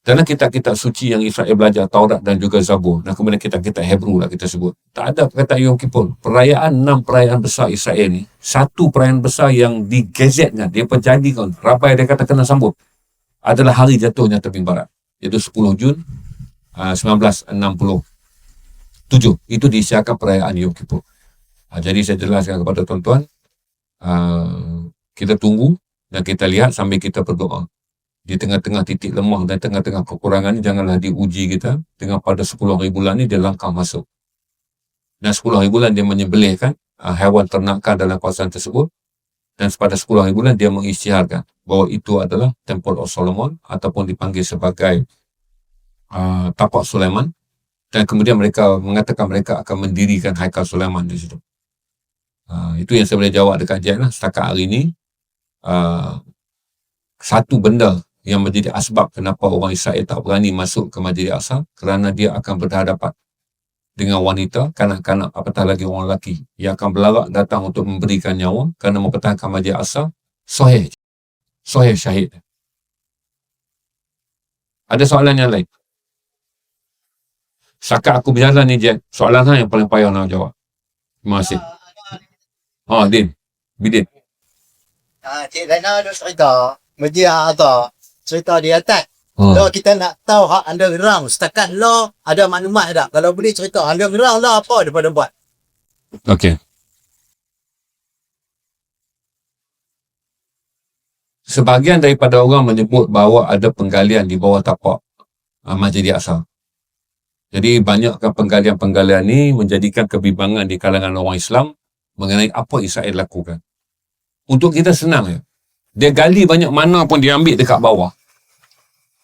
Dalam kitab-kitab suci yang Israel belajar, Taurat dan juga Zabur, dan kemudian kitab-kitab Hebrew lah kita sebut, tak ada perkataan Yom Kippur. Perayaan 6 perayaan besar Israel ni, satu perayaan besar yang digazetkan, dia penjadikan, rabai dia kata kena sambut, adalah hari jatuhnya tebing barat, iaitu 10 Jun 1967. Itu disiarkan perayaan Yom Kippur. Jadi saya jelaskan kepada tuan-tuan, kita tunggu dan kita lihat sambil kita berdoa. Di tengah-tengah titik lemah dan tengah-tengah kekurangan ni, janganlah diuji kita dengan pada 10 hari bulan ni dia langkah masuk. Dan 10 hari bulan dia menyembelihkan haiwan ternakan dalam kawasan tersebut. Dan pada 10 hari bulan dia mengisytiharkan bahawa itu adalah Temple of Solomon ataupun dipanggil sebagai Tapak Sulaiman. Dan kemudian mereka mengatakan mereka akan mendirikan Haikal Sulaiman di situ. Itu yang saya boleh jawab dekat Jack lah. Setakat hari ini, satu benda yang menjadi asbab kenapa orang Israel tak berani masuk ke Masjid Al-Aqsa, kerana dia akan berhadapan dengan wanita, kanak-kanak, apatah lagi orang lelaki yang akan berlarak datang untuk memberikan nyawa kerana mempertahankan Masjid Al-Aqsa. Sahih syahid. Ada soalan yang lain? Setakat aku berjalan ni, Jack, soalan yang paling payah nak jawab. Terima kasih. Din. Bidin. Cik Zainal ada cerita Masjid Al-Aqsa, cerita di atas. Kalau kita nak tahu hak underground, setakat lo ada maklumat tak? Kalau boleh cerita underground lah apa daripada buat. Okey. Sebahagian daripada orang menyebut bahawa ada penggalian di bawah tapak Masjid Al-Aqsa. Jadi banyakkan penggalian-penggalian ni menjadikan kebimbangan di kalangan orang Islam mengenai apa Israel lakukan. Untuk kita senang ya. Dia gali banyak mana pun dia ambil dekat bawah.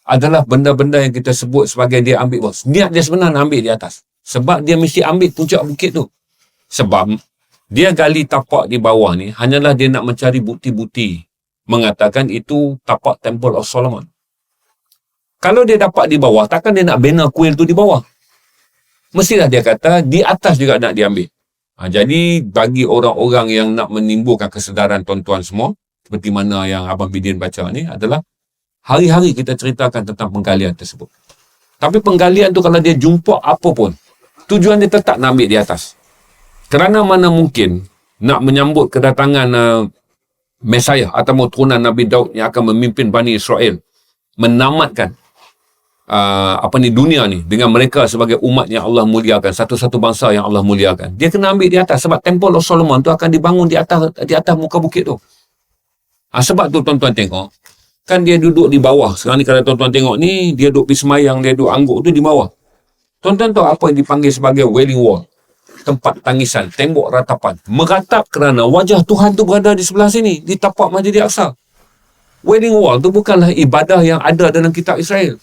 Adalah benda-benda yang kita sebut sebagai dia ambil bawah. Niat dia sebenarnya nak ambil di atas. Sebab dia mesti ambil puncak bukit tu. Sebab dia gali tapak di bawah ni hanyalah dia nak mencari bukti-bukti mengatakan itu tapak Temple of Solomon. Kalau dia dapat di bawah, takkan dia nak bina kuil tu di bawah. Mestilah dia kata di atas juga nak diambil. Jadi bagi orang-orang yang nak menimbulkan kesedaran tuan-tuan semua, seperti mana yang Abang Bidin baca ni, adalah hari-hari kita ceritakan tentang penggalian tersebut. Tapi penggalian tu kalau dia jumpa apa pun, tujuan dia tetap nak ambil di atas. Kerana mana mungkin nak menyambut kedatangan Mesiah atau turunan Nabi Daud yang akan memimpin Bani Israel, menamatkan dunia ni dengan mereka sebagai umat yang Allah muliakan, satu-satu bangsa yang Allah muliakan. Dia kena ambil di atas sebab Temple of Solomon tu akan dibangun di atas muka bukit tu. Sebab tu tuan-tuan tengok, kan dia duduk di bawah. Sekarang ni kalau tuan-tuan tengok ni, dia duduk pergi semayang, dia duduk angguk tu di bawah. Tuan-tuan tahu apa yang dipanggil sebagai Wailing Wall? Tempat tangisan, tembok ratapan. Meratap kerana wajah Tuhan tu berada di sebelah sini, di tapak Masjid Al-Aqsa. Wailing Wall tu bukanlah ibadah yang ada dalam kitab Israel.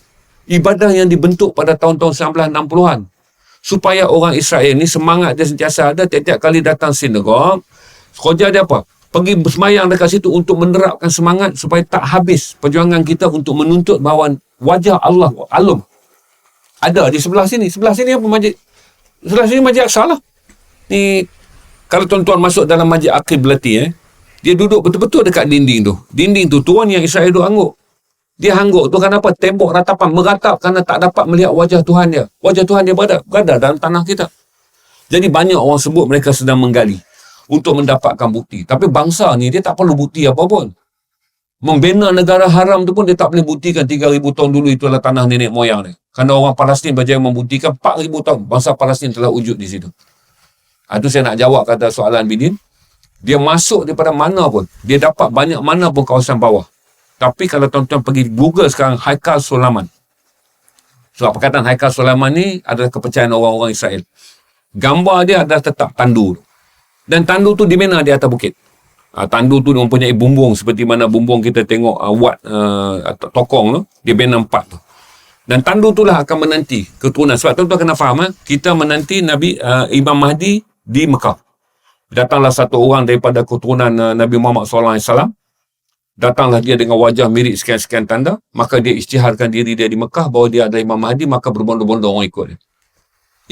Ibadah yang dibentuk pada tahun-tahun 1960-an. Supaya orang Israel ni semangat dia sentiasa ada, tiap-tiap kali datang sinagog, kerja dia apa? Pergi bersemayang dekat situ untuk menerapkan semangat supaya tak habis perjuangan kita untuk menuntut bahawa wajah Allah Alum ada di sebelah sini. Sebelah sini apa masjid? Sebelah sini Masjid Al-Aqsa lah. Ni kalau tuan-tuan masuk dalam Masjid Al-Qiblati, dia duduk betul-betul dekat dinding tu. Dinding tu tuan yang Israel duduk angguk. Dia hangguk tu kenapa? Tembok ratapan meratap kerana tak dapat melihat wajah Tuhan dia. Wajah Tuhan dia berada dalam tanah kita. Jadi banyak orang sebut mereka sedang menggali untuk mendapatkan bukti. Tapi bangsa ni dia tak perlu bukti apa pun. Membina negara haram tu pun dia tak boleh buktikan 3,000 tahun dulu itu adalah tanah nenek moyang dia. Kerana orang Palestin berjaya membuktikan 4,000 tahun bangsa Palestin telah wujud di situ. Itu saya nak jawab kata soalan Bidin. Dia masuk daripada mana pun. Dia dapat banyak mana pun kawasan bawah. Tapi kalau tuan-tuan pergi Google sekarang Haikal Sulaiman. Sebab perkataan Haikal Sulaiman ni adalah kepercayaan orang-orang Israel. Gambar dia adalah tetap tandu. Dan tandu tu di mana? Di atas bukit. Tandu tu mempunyai bumbung seperti mana bumbung kita tengok tokong tu. Dia bina 4 tu. Dan tandu tu lah akan menanti keturunan. Sebab tuan-tuan kena faham, kita menanti Imam Mahdi di Mekah. Datanglah satu orang daripada keturunan Nabi Muhammad SAW. Datanglah dia dengan wajah mirip sekian-sekian tanda, maka dia isytiharkan diri dia di Mekah bahawa dia adalah Imam Mahdi, maka berbondong-bondong orang ikut dia.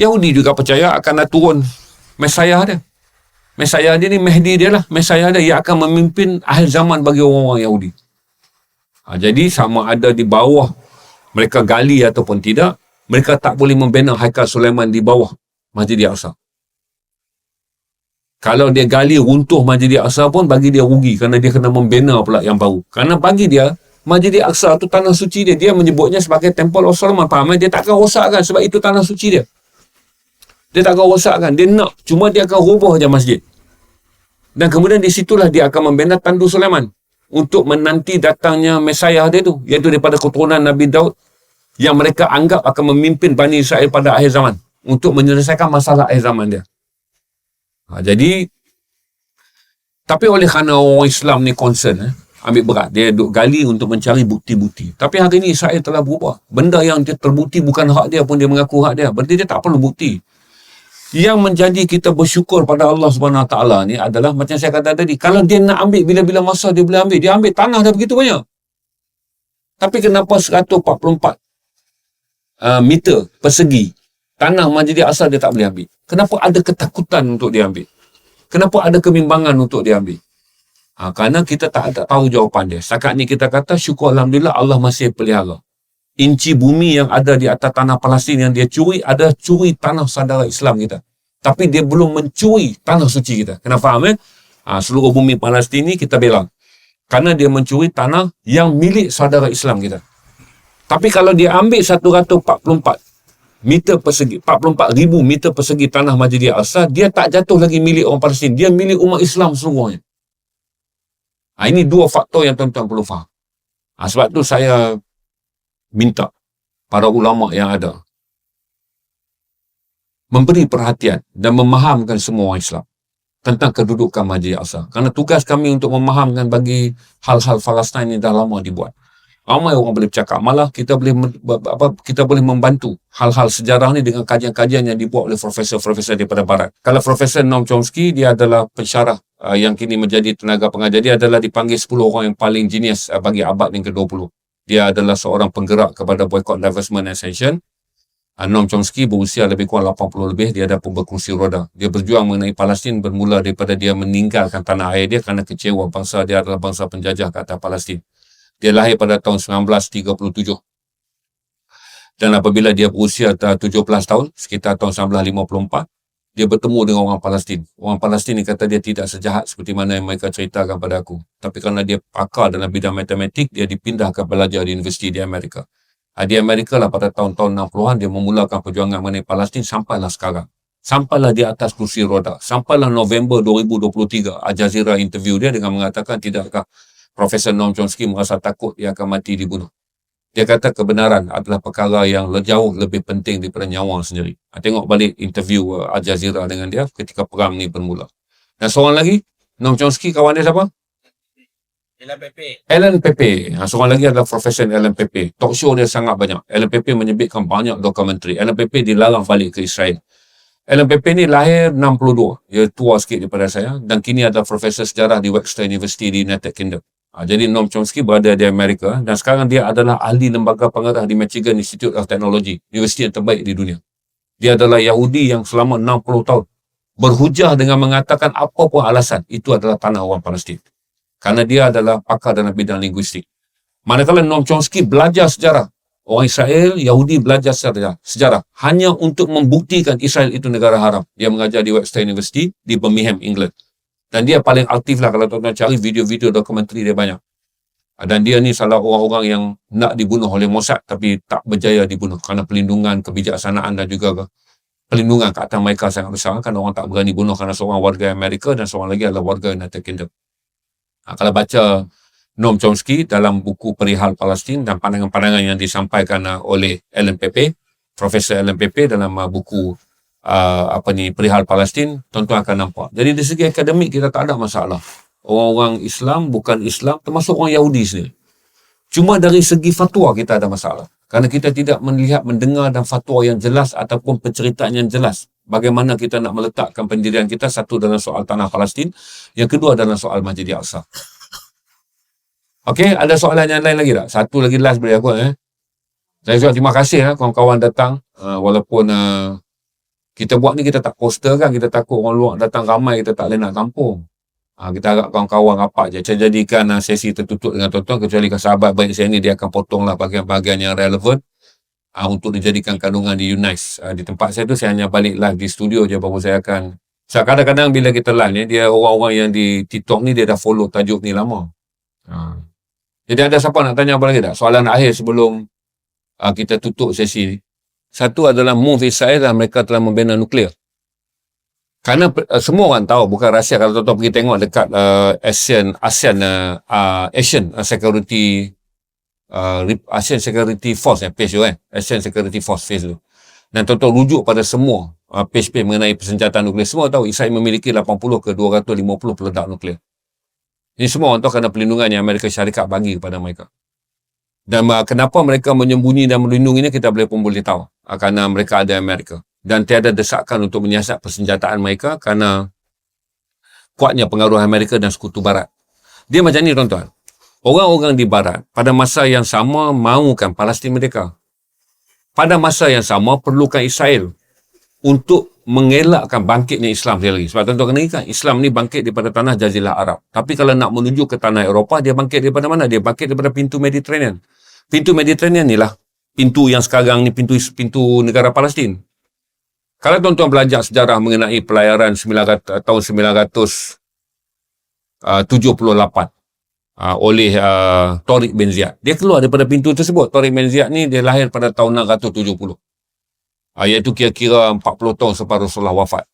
Yahudi juga percaya akan turun Mesiah dia. Mesiah dia ni Mahdi dia lah. Mesiah dia yang akan memimpin akhir zaman bagi orang-orang Yahudi. Jadi sama ada di bawah mereka gali ataupun tidak, mereka tak boleh membina Haikal Sulaiman di bawah Masjid Al-Aqsa. Kalau dia gali runtuh Masjid Al-Aqsa pun bagi dia rugi kerana dia kena membina pula yang baru. Kerana bagi dia Masjid Al-Aqsa tu tanah suci dia. Dia menyebutnya sebagai Temple of Solomon. Faham? Dia takkan rosakkan sebab itu tanah suci dia. Dia takkan rosakkan. Dia nak. Cuma dia akan roboh je masjid. Dan kemudian di situlah dia akan membina tandu Sulaiman untuk menanti datangnya Mesiah dia tu, iaitu daripada keturunan Nabi Daud yang mereka anggap akan memimpin Bani Israel pada akhir zaman untuk menyelesaikan masalah akhir zaman dia. Jadi tapi oleh kerana orang Islam ni concern, ambil berat, dia duk gali untuk mencari bukti-bukti. Tapi hari ni Israel telah berubah. Benda yang dia terbukti bukan hak dia pun dia mengaku hak dia. Berarti dia tak perlu bukti. Yang menjadi kita bersyukur pada Allah Subhanahu Wa Taala ni adalah macam saya kata tadi, kalau dia nak ambil bila-bila masa dia boleh ambil. Dia ambil tanah dah begitu banyak. Tapi kenapa 144 meter persegi tanah Masjid Al-Aqsa dia tak boleh ambil? Kenapa ada ketakutan untuk dia ambil? Kenapa ada kebimbangan untuk dia ambil? Kerana kita tak tahu jawapan dia. Setakat ni kita kata syukur Alhamdulillah Allah masih pelihara. Inci bumi yang ada di atas tanah Palestin yang dia curi ada curi tanah saudara Islam kita. Tapi dia belum mencuri tanah suci kita. Kena faham seluruh bumi Palestin ni kita bela. Kerana dia mencuri tanah yang milik saudara Islam kita. Tapi kalau dia ambil 144 meter persegi, 44,000 meter persegi tanah Masjid Al-Aqsa, dia tak jatuh lagi milik orang Palestin. Dia milik umat Islam seluruhnya. Ini dua faktor yang tuan-tuan perlu faham. Sebab tu saya minta para ulama yang ada memberi perhatian dan memahamkan semua orang Islam tentang kedudukan Masjid Al-Aqsa. Kerana tugas kami untuk memahamkan bagi hal-hal Palestin ini dah lama dibuat. Ramai orang boleh bercakap. Malah kita boleh membantu hal-hal sejarah ni dengan kajian-kajian yang dibuat oleh profesor-profesor daripada barat. Kalau Profesor Noam Chomsky, dia adalah pensyarah yang kini menjadi tenaga pengajar. Dia adalah dipanggil 10 orang yang paling genius bagi abad yang ke-20. Dia adalah seorang penggerak kepada boycott, divestment and sanction. Noam Chomsky berusia lebih kurang 80 lebih. Dia ada pun berkursi roda. Dia berjuang mengenai Palestin bermula daripada dia meninggalkan tanah air dia kerana kecewa bangsa dia adalah bangsa penjajah ke atas Palestin. Dia lahir pada tahun 1937. Dan apabila dia berusia 17 tahun, sekitar tahun 1954, dia bertemu dengan orang Palestin. Orang Palestin ni kata dia tidak sejahat seperti mana yang mereka ceritakan pada aku. Tapi kerana dia pakar dalam bidang matematik, dia dipindahkan belajar di universiti di Amerika. Di Amerika lah pada tahun-tahun 60-an, dia memulakan perjuangan mengenai Palestin sampailah sekarang. Sampailah di atas kursi roda. Sampailah November 2023, Al Jazeera interview dia dengan mengatakan tidakkah Profesor Noam Chomsky merasa takut dia akan mati dibunuh. Dia kata kebenaran adalah perkara yang jauh lebih penting daripada nyawa sendiri. Tengok balik interview Al Jazeera dengan dia ketika perang ni bermula. Dan seorang lagi, Noam Chomsky, kawan dia siapa? Ellen Pepe. Seorang lagi adalah Profesor Ellen Pepe. Talk show dia sangat banyak. Ellen Pepe menyebutkan banyak dokumentari. Ellen Pepe dilarang balik ke Israel. Ellen Pepe ni lahir 62. Dia tua sikit daripada saya. Dan kini adalah Profesor Sejarah di Webster University di United Kingdom. Jadi Noam Chomsky berada di Amerika dan sekarang dia adalah ahli lembaga pengarah di Michigan Institute of Technology, universiti yang terbaik di dunia. Dia adalah Yahudi yang selama 60 tahun berhujah dengan mengatakan apa pun alasan itu adalah tanah orang Palestin. Kerana dia adalah pakar dalam bidang linguistik. Manakala Noam Chomsky belajar sejarah, orang Israel, Yahudi belajar sejarah hanya untuk membuktikan Israel itu negara haram. Dia mengajar di Webster University di Birmingham, England. Dan dia paling aktif lah kalau tuan-tuan cari video-video dokumentari dia banyak. Dan dia ni salah orang-orang yang nak dibunuh oleh Mossad tapi tak berjaya dibunuh kerana pelindungan kebijaksanaan dan juga pelindungan ke atas mereka sangat besar kerana orang tak berani bunuh kerana seorang warga Amerika dan seorang lagi adalah warga United Kingdom. Kalau baca Noam Chomsky dalam buku Perihal Palestin dan pandangan-pandangan yang disampaikan oleh Ellen Pepe, Profesor Ellen Pepe dalam buku Perihal Palestin, tuan-tuan akan nampak. Jadi dari segi akademik kita tak ada masalah. Orang-orang Islam, bukan Islam, termasuk orang Yahudi sendiri. Cuma dari segi fatwa kita ada masalah. Kerana kita tidak melihat, mendengar dan fatwa yang jelas ataupun penceritaan yang jelas. Bagaimana kita nak meletakkan pendirian kita, satu dalam soal tanah Palestin, yang kedua dalam soal Masjid Al-Aqsa. Okey, ada soalan yang lain lagi tak? Satu lagi last beri aku. Saya ucap terima kasih kawan-kawan datang. Walaupun kita buat ni kita tak poster kan, kita takut orang luar datang ramai, kita tak boleh nak tampung. Kita harap kawan-kawan rapat je. Saya jadikan sesi tertutup dengan tuan-tuan, kecuali sahabat baik saya ni, dia akan potonglah bahagian-bahagian yang relevan untuk dijadikan kandungan di UNICE. Di tempat saya tu, saya hanya balik live di studio je, baru saya akan. So, kadang-kadang bila kita live ni, dia orang-orang yang di TikTok ni, dia dah follow tajuk ni lama. Jadi ada siapa nak tanya apa lagi tak? Soalan akhir sebelum kita tutup sesi ni. Satu adalah move Israel dan mereka telah membina nuklear. Kerana semua orang tahu, bukan rahsia kalau tuan-tuan pergi tengok dekat Asian Security Force page tu Asian Security Force page tu. Dan tuan-tuan rujuk pada semua page-page mengenai persenjataan nuklear. Semua tahu Israel memiliki 80 ke 250 peledak nuklear. Ini semua orang tahu kerana perlindungan yang Amerika Syarikat bagi kepada mereka. Dan kenapa mereka menyembunyi dan melindunginya, kita pun boleh tahu. Kerana mereka ada Amerika. Dan tiada desakan untuk menyiasat persenjataan mereka kerana kuatnya pengaruh Amerika dan Sekutu Barat. Dia macam ni tuan-tuan. Orang-orang di Barat pada masa yang sama mahukan Palestin merdeka. Pada masa yang sama perlukan Israel untuk mengelakkan bangkitnya Islam sekali lagi. Sebab tuan-tuan kena ingat, Islam ni bangkit daripada tanah Jazirah Arab. Tapi kalau nak menuju ke tanah Eropah, dia bangkit daripada mana? Dia bangkit daripada pintu Mediterranean. Pintu Mediterranean ni lah pintu yang sekarang ni, pintu negara Palestin. Kalau tuan-tuan belajar sejarah mengenai pelayaran tahun 1978 oleh Tariq bin Ziyad. Dia keluar daripada pintu tersebut. Tariq bin Ziyad ni dia lahir pada tahun 670. Iaitu kira-kira 40 tahun selepas Rasulullah wafat.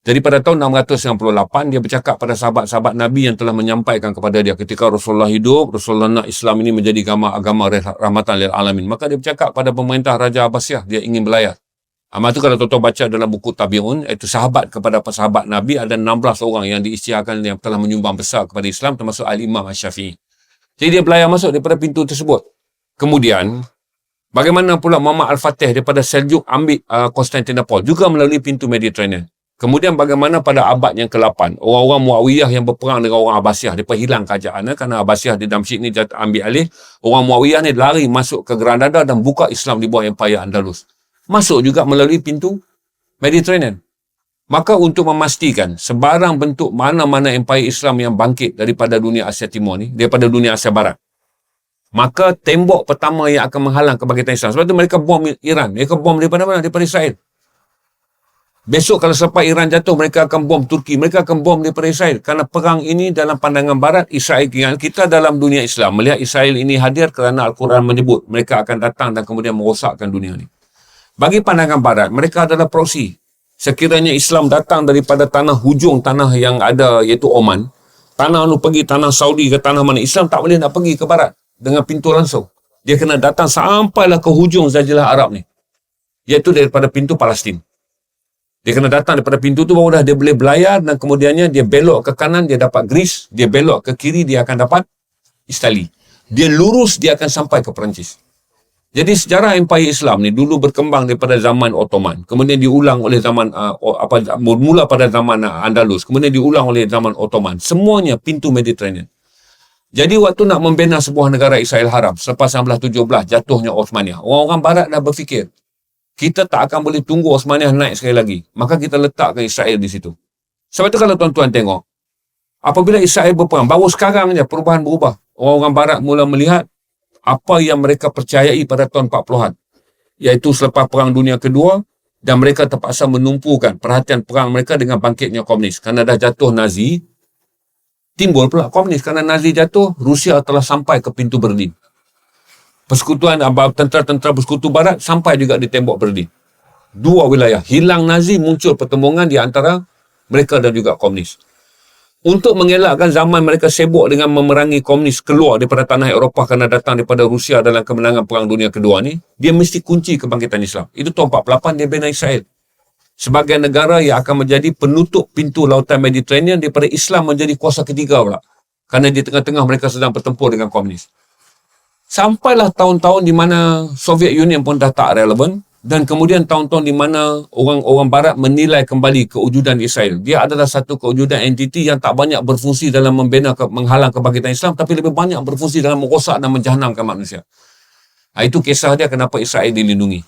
Jadi pada tahun 698 dia bercakap pada sahabat-sahabat Nabi yang telah menyampaikan kepada dia ketika Rasulullah hidup, Rasulullah nak Islam ini menjadi agama rahmatan lil alamin. Maka dia bercakap pada pemerintah Raja Abbasiyah, dia ingin berlayar. Amal tu kalau tuan-tuan baca dalam buku Tabi'un, iaitu sahabat kepada sahabat Nabi, ada 16 orang yang diisytiharkan yang telah menyumbang besar kepada Islam, termasuk Al-Imam Asy-Syafi'i. Jadi dia berlayar masuk daripada pintu tersebut. Kemudian, bagaimana pula Muhammad Al-Fatih daripada Seljuk ambil Konstantinopel, juga melalui pintu Mediterranean. Kemudian bagaimana pada abad yang ke-8, orang-orang Muawiyah yang berperang dengan orang Abbasiyah, mereka hilang kerajaan kerana Abbasiyah di Damsyik ni ambil alih. Orang Muawiyah ni lari masuk ke Granada dan buka Islam di bawah Empire Andalus. Masuk juga melalui pintu Mediterranean. Maka untuk memastikan sebarang bentuk mana-mana empire Islam yang bangkit daripada dunia Asia Timur ni, daripada dunia Asia Barat, maka tembok pertama yang akan menghalang kebangkitan Islam. Sebab tu mereka bom Iran. Mereka bom daripada mana? Daripada Israel. Besok kalau selepas Iran jatuh, mereka akan bom Turki. Mereka akan bom daripada Israel. Kerana perang ini dalam pandangan Barat, Israel, kita dalam dunia Islam melihat Israel ini hadir kerana Al-Quran menyebut mereka akan datang dan kemudian merosakkan dunia ini. Bagi pandangan Barat, mereka adalah proksi. Sekiranya Islam datang daripada tanah hujung tanah yang ada iaitu Oman, tanah lu pergi tanah Saudi ke tanah mana, Islam tak boleh nak pergi ke Barat dengan pintu langsung. Dia kena datang sampailah ke hujung Jazirah Arab ni, iaitu daripada pintu Palestin. Dia kena datang daripada pintu tu, baru dah dia boleh berlayar dan kemudiannya dia belok ke kanan, dia dapat Greece, dia belok ke kiri, dia akan dapat Italy. Dia lurus, dia akan sampai ke Perancis. Jadi sejarah Empire Islam ni dulu berkembang daripada zaman Ottoman, kemudian diulang oleh zaman bermula pada zaman Andalus, kemudian diulang oleh zaman Ottoman. Semuanya pintu Mediterranean. Jadi waktu nak membina sebuah negara Israel Haram selepas 1917 jatuhnya Osmaniyah, orang-orang Barat dah berfikir, kita tak akan boleh tunggu Osmaniyah naik sekali lagi, maka kita letakkan Israel di situ. Sebab itu kalau tuan-tuan tengok, apabila Israel berperang, baru sekarang je perubahan berubah. Orang-orang Barat mula melihat apa yang mereka percayai pada tahun 40-an, iaitu selepas Perang Dunia Kedua, dan mereka terpaksa menumpukan perhatian perang mereka dengan bangkitnya komunis. Kerana dah jatuh Nazi, timbul pula komunis. Kerana Nazi jatuh, Rusia telah sampai ke pintu Berlin. Persekutuan tentera-tentera Persekutu Barat sampai juga di tembok Berlin. Dua wilayah, hilang Nazi, muncul pertembungan di antara mereka dan juga komunis. Untuk mengelakkan zaman mereka sibuk dengan memerangi komunis keluar daripada tanah Eropah kerana datang daripada Rusia dalam kemenangan Perang Dunia Kedua ni, dia mesti kunci kebangkitan Islam. Itu tahun 48 dia bina Israel sebagai negara yang akan menjadi penutup pintu lautan Mediterranean daripada Islam menjadi kuasa ketiga pula. Kerana di tengah-tengah mereka sedang bertempur dengan komunis. Sampailah tahun-tahun di mana Soviet Union pun dah tak relevan, dan kemudian tahun-tahun di mana orang-orang Barat menilai kembali kewujudan Israel. Dia adalah satu kewujudan entiti yang tak banyak berfungsi dalam menghalang kebangkitan Islam, tapi lebih banyak berfungsi dalam merosak dan menjahanamkan manusia. Itu kisah dia kenapa Israel dilindungi.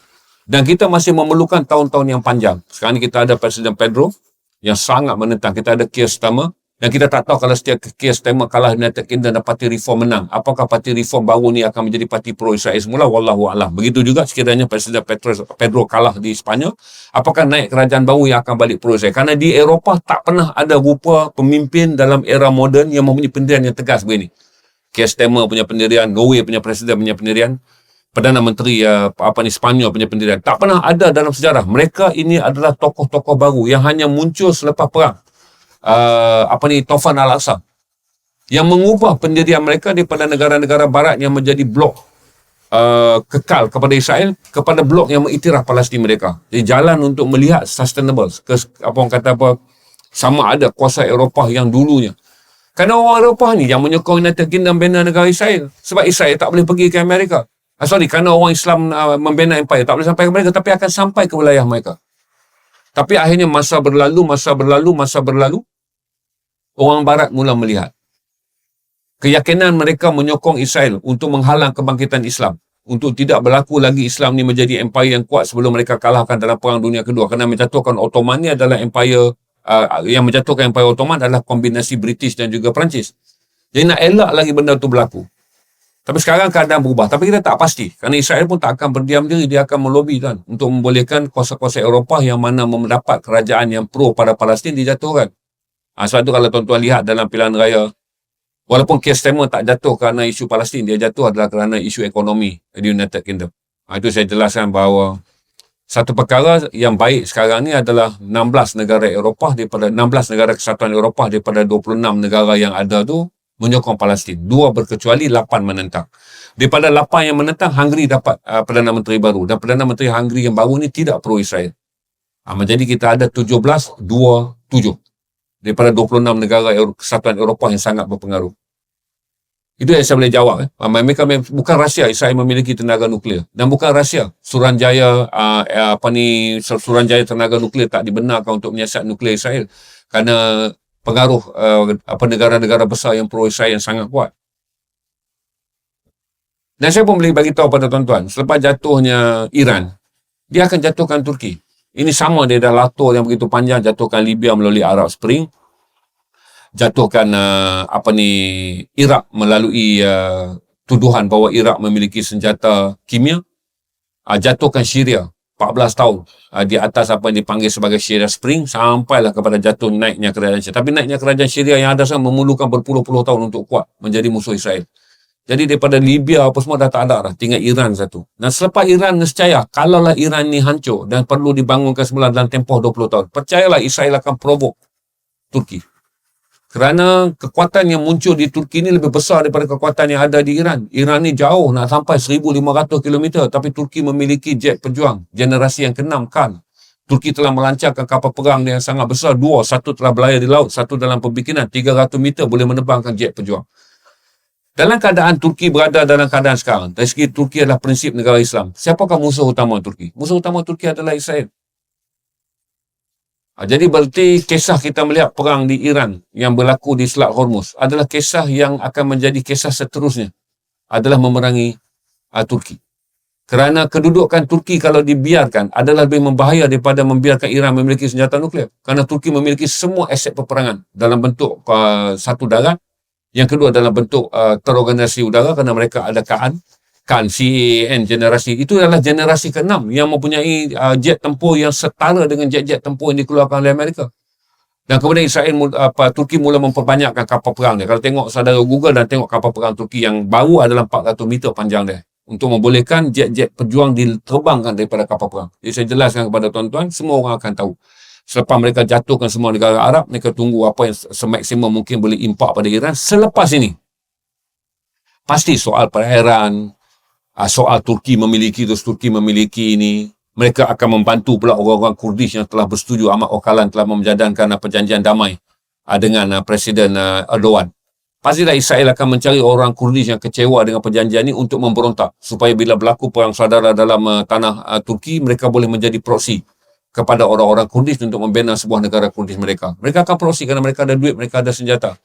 Dan kita masih memerlukan tahun-tahun yang panjang. Sekarang ni kita ada Presiden Pedro yang sangat menentang. Kita ada Keir Starmer. Dan kita tak tahu kalau setiap Keir Starmer kalah United Kingdom dan Parti Reform menang, apakah Parti Reform baru ni akan menjadi parti pro-Israel semula? Wallahu a'lam. Begitu juga sekiranya Presiden Pedro kalah di Sepanyol, apakah naik kerajaan baru yang akan balik pro-Israel? Kerana di Eropah tak pernah ada rupa pemimpin dalam era moden yang mempunyai pendirian yang tegas begini. Keir Starmer punya pendirian, Norway punya presiden punya pendirian. Perdana Menteri Sepanyol punya pendirian. Tak pernah ada dalam sejarah. Mereka ini adalah tokoh-tokoh baru yang hanya muncul selepas perang Taufan Al-Aqsa, yang mengubah pendirian mereka daripada negara-negara barat yang menjadi blok kekal kepada Israel kepada blok yang mengiktiraf Palestin mereka. Jadi jalan untuk melihat sustainable, sama ada kuasa Eropah yang dulunya. Kerana orang Eropah ni yang menyokong United Kingdom bina negara Israel. Sebab Israel tak boleh pergi ke Amerika. Kerana orang Islam membina empire tak boleh sampai ke mereka, tapi akan sampai ke wilayah mereka. Tapi akhirnya masa berlalu, orang barat mula melihat keyakinan mereka menyokong Israel untuk menghalang kebangkitan Islam, untuk tidak berlaku lagi Islam ni menjadi empire yang kuat sebelum mereka kalahkan dalam Perang Dunia Kedua. Kerana menjatuhkan Ottoman ni adalah empire, yang menjatuhkan empire Ottoman adalah kombinasi British dan juga Perancis. Jadi nak elak lagi benda tu berlaku. Tapi sekarang keadaan berubah. Tapi kita tak pasti. Kerana Israel pun tak akan berdiam diri. Dia akan melobi kan, untuk membolehkan kuasa-kuasa Eropah yang mana mendapat kerajaan yang pro pada Palestin dijatuhkan. Sebab tu kalau tuan-tuan lihat dalam pilihan raya, walaupun Keir Starmer tak jatuh kerana isu Palestin, dia jatuh adalah kerana isu ekonomi di United Kingdom. Itu saya jelaskan bahawa satu perkara yang baik sekarang ni adalah 16 negara Eropah daripada 16 negara kesatuan Eropah daripada 26 negara yang ada tu menyokong Palestin. 2 berkecuali, 8 menentang. Daripada 8 yang menentang, Hungary dapat Perdana Menteri baru. Dan Perdana Menteri Hungary yang baru ni tidak pro-Israel. Jadi kita ada 17-2-7. Daripada 26 negara kesatuan Eropah yang sangat berpengaruh. Itu yang saya boleh jawab. Mereka bukan rahsia Israel memiliki tenaga nuklear. Dan bukan rahsia Suruhanjaya Suruhanjaya tenaga nuklear tak dibenarkan untuk menyiasat nuklear Israel. Kerana pengaruh negara-negara besar yang pro-Israel yang sangat kuat. Dan saya pun boleh bagi tahu pada tuan-tuan, selepas jatuhnya Iran, dia akan jatuhkan Turki. Ini sama, dia dah lator yang begitu panjang, jatuhkan Libya melalui Arab Spring, jatuhkan Iraq melalui tuduhan bahawa Iraq memiliki senjata kimia, jatuhkan Syria 14 tahun di atas apa yang dipanggil sebagai Syria Spring, sampailah kepada jatuh naiknya kerajaan Syria. Tapi naiknya kerajaan Syria yang ada sekarang memerlukan berpuluh-puluh tahun untuk kuat menjadi musuh Israel. Jadi daripada Libya apa semua dah tak ada dah, tinggal Iran satu. Dan selepas Iran, nescaya kalaulah Iran ni hancur dan perlu dibangunkan semula dalam tempoh 20 tahun, percayalah Israel akan provoke Turki. Kerana kekuatan yang muncul di Turki ni lebih besar daripada kekuatan yang ada di Iran. Iran ni jauh nak sampai 1,500 km, tapi Turki memiliki jet pejuang generasi yang ke-6 kan. Turki telah melancarkan kapal perang yang sangat besar, 2, satu telah berlayar di laut, satu dalam pembikinan, 300 meter boleh menerbangkan jet pejuang. Dalam keadaan Turki berada dalam keadaan sekarang, dari segi Turki adalah prinsip negara Islam, siapakah musuh utama Turki? Musuh utama Turki adalah Israel. Jadi berarti kisah kita melihat perang di Iran yang berlaku di Selat Hormuz adalah kisah yang akan menjadi kisah seterusnya, adalah memerangi Turki. Kerana kedudukan Turki kalau dibiarkan adalah lebih membahaya daripada membiarkan Iran memiliki senjata nuklear. Kerana Turki memiliki semua aset peperangan dalam bentuk satu darat, yang kedua dalam bentuk terorganisasi udara, kerana mereka ada CAN generasi. Itu adalah generasi ke-6 yang mempunyai jet tempur yang setara dengan jet-jet tempur yang dikeluarkan oleh Amerika. Dan kemudian Turki mula memperbanyakkan kapal perang dia. Kalau tengok saudara Google dan tengok kapal perang Turki yang baru adalah 400 meter panjang dia, untuk membolehkan jet-jet pejuang diterbangkan daripada kapal perang. Jadi saya jelaskan kepada tuan-tuan, semua orang akan tahu. Selepas mereka jatuhkan semua negara Arab, mereka tunggu apa yang semaksimum mungkin boleh impak pada Iran. Selepas ini, pasti soal perairan, soal Turki memiliki ini, mereka akan membantu pula orang-orang Kurdish yang telah bersetuju. Ahmad Öcalan telah menjadankan perjanjian damai dengan Presiden Erdogan. Pastilah Israel akan mencari orang Kurdish yang kecewa dengan perjanjian ini untuk memberontak, supaya bila berlaku perang saudara dalam tanah Turki, mereka boleh menjadi proksi kepada orang-orang Kurdish untuk membina sebuah negara Kurdish mereka. Mereka akan proksi kerana mereka ada duit, mereka ada senjata.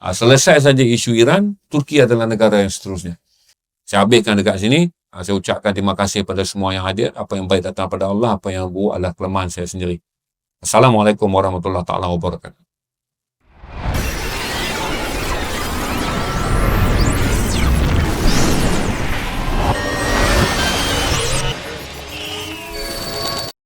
Selesai saja isu Iran, Turki adalah negara yang seterusnya. Saya habiskan dekat sini. Saya ucapkan terima kasih kepada semua yang hadir. Apa yang baik datang pada Allah, apa yang buruk adalah kelemahan saya sendiri. Assalamualaikum warahmatullahi wabarakatuh.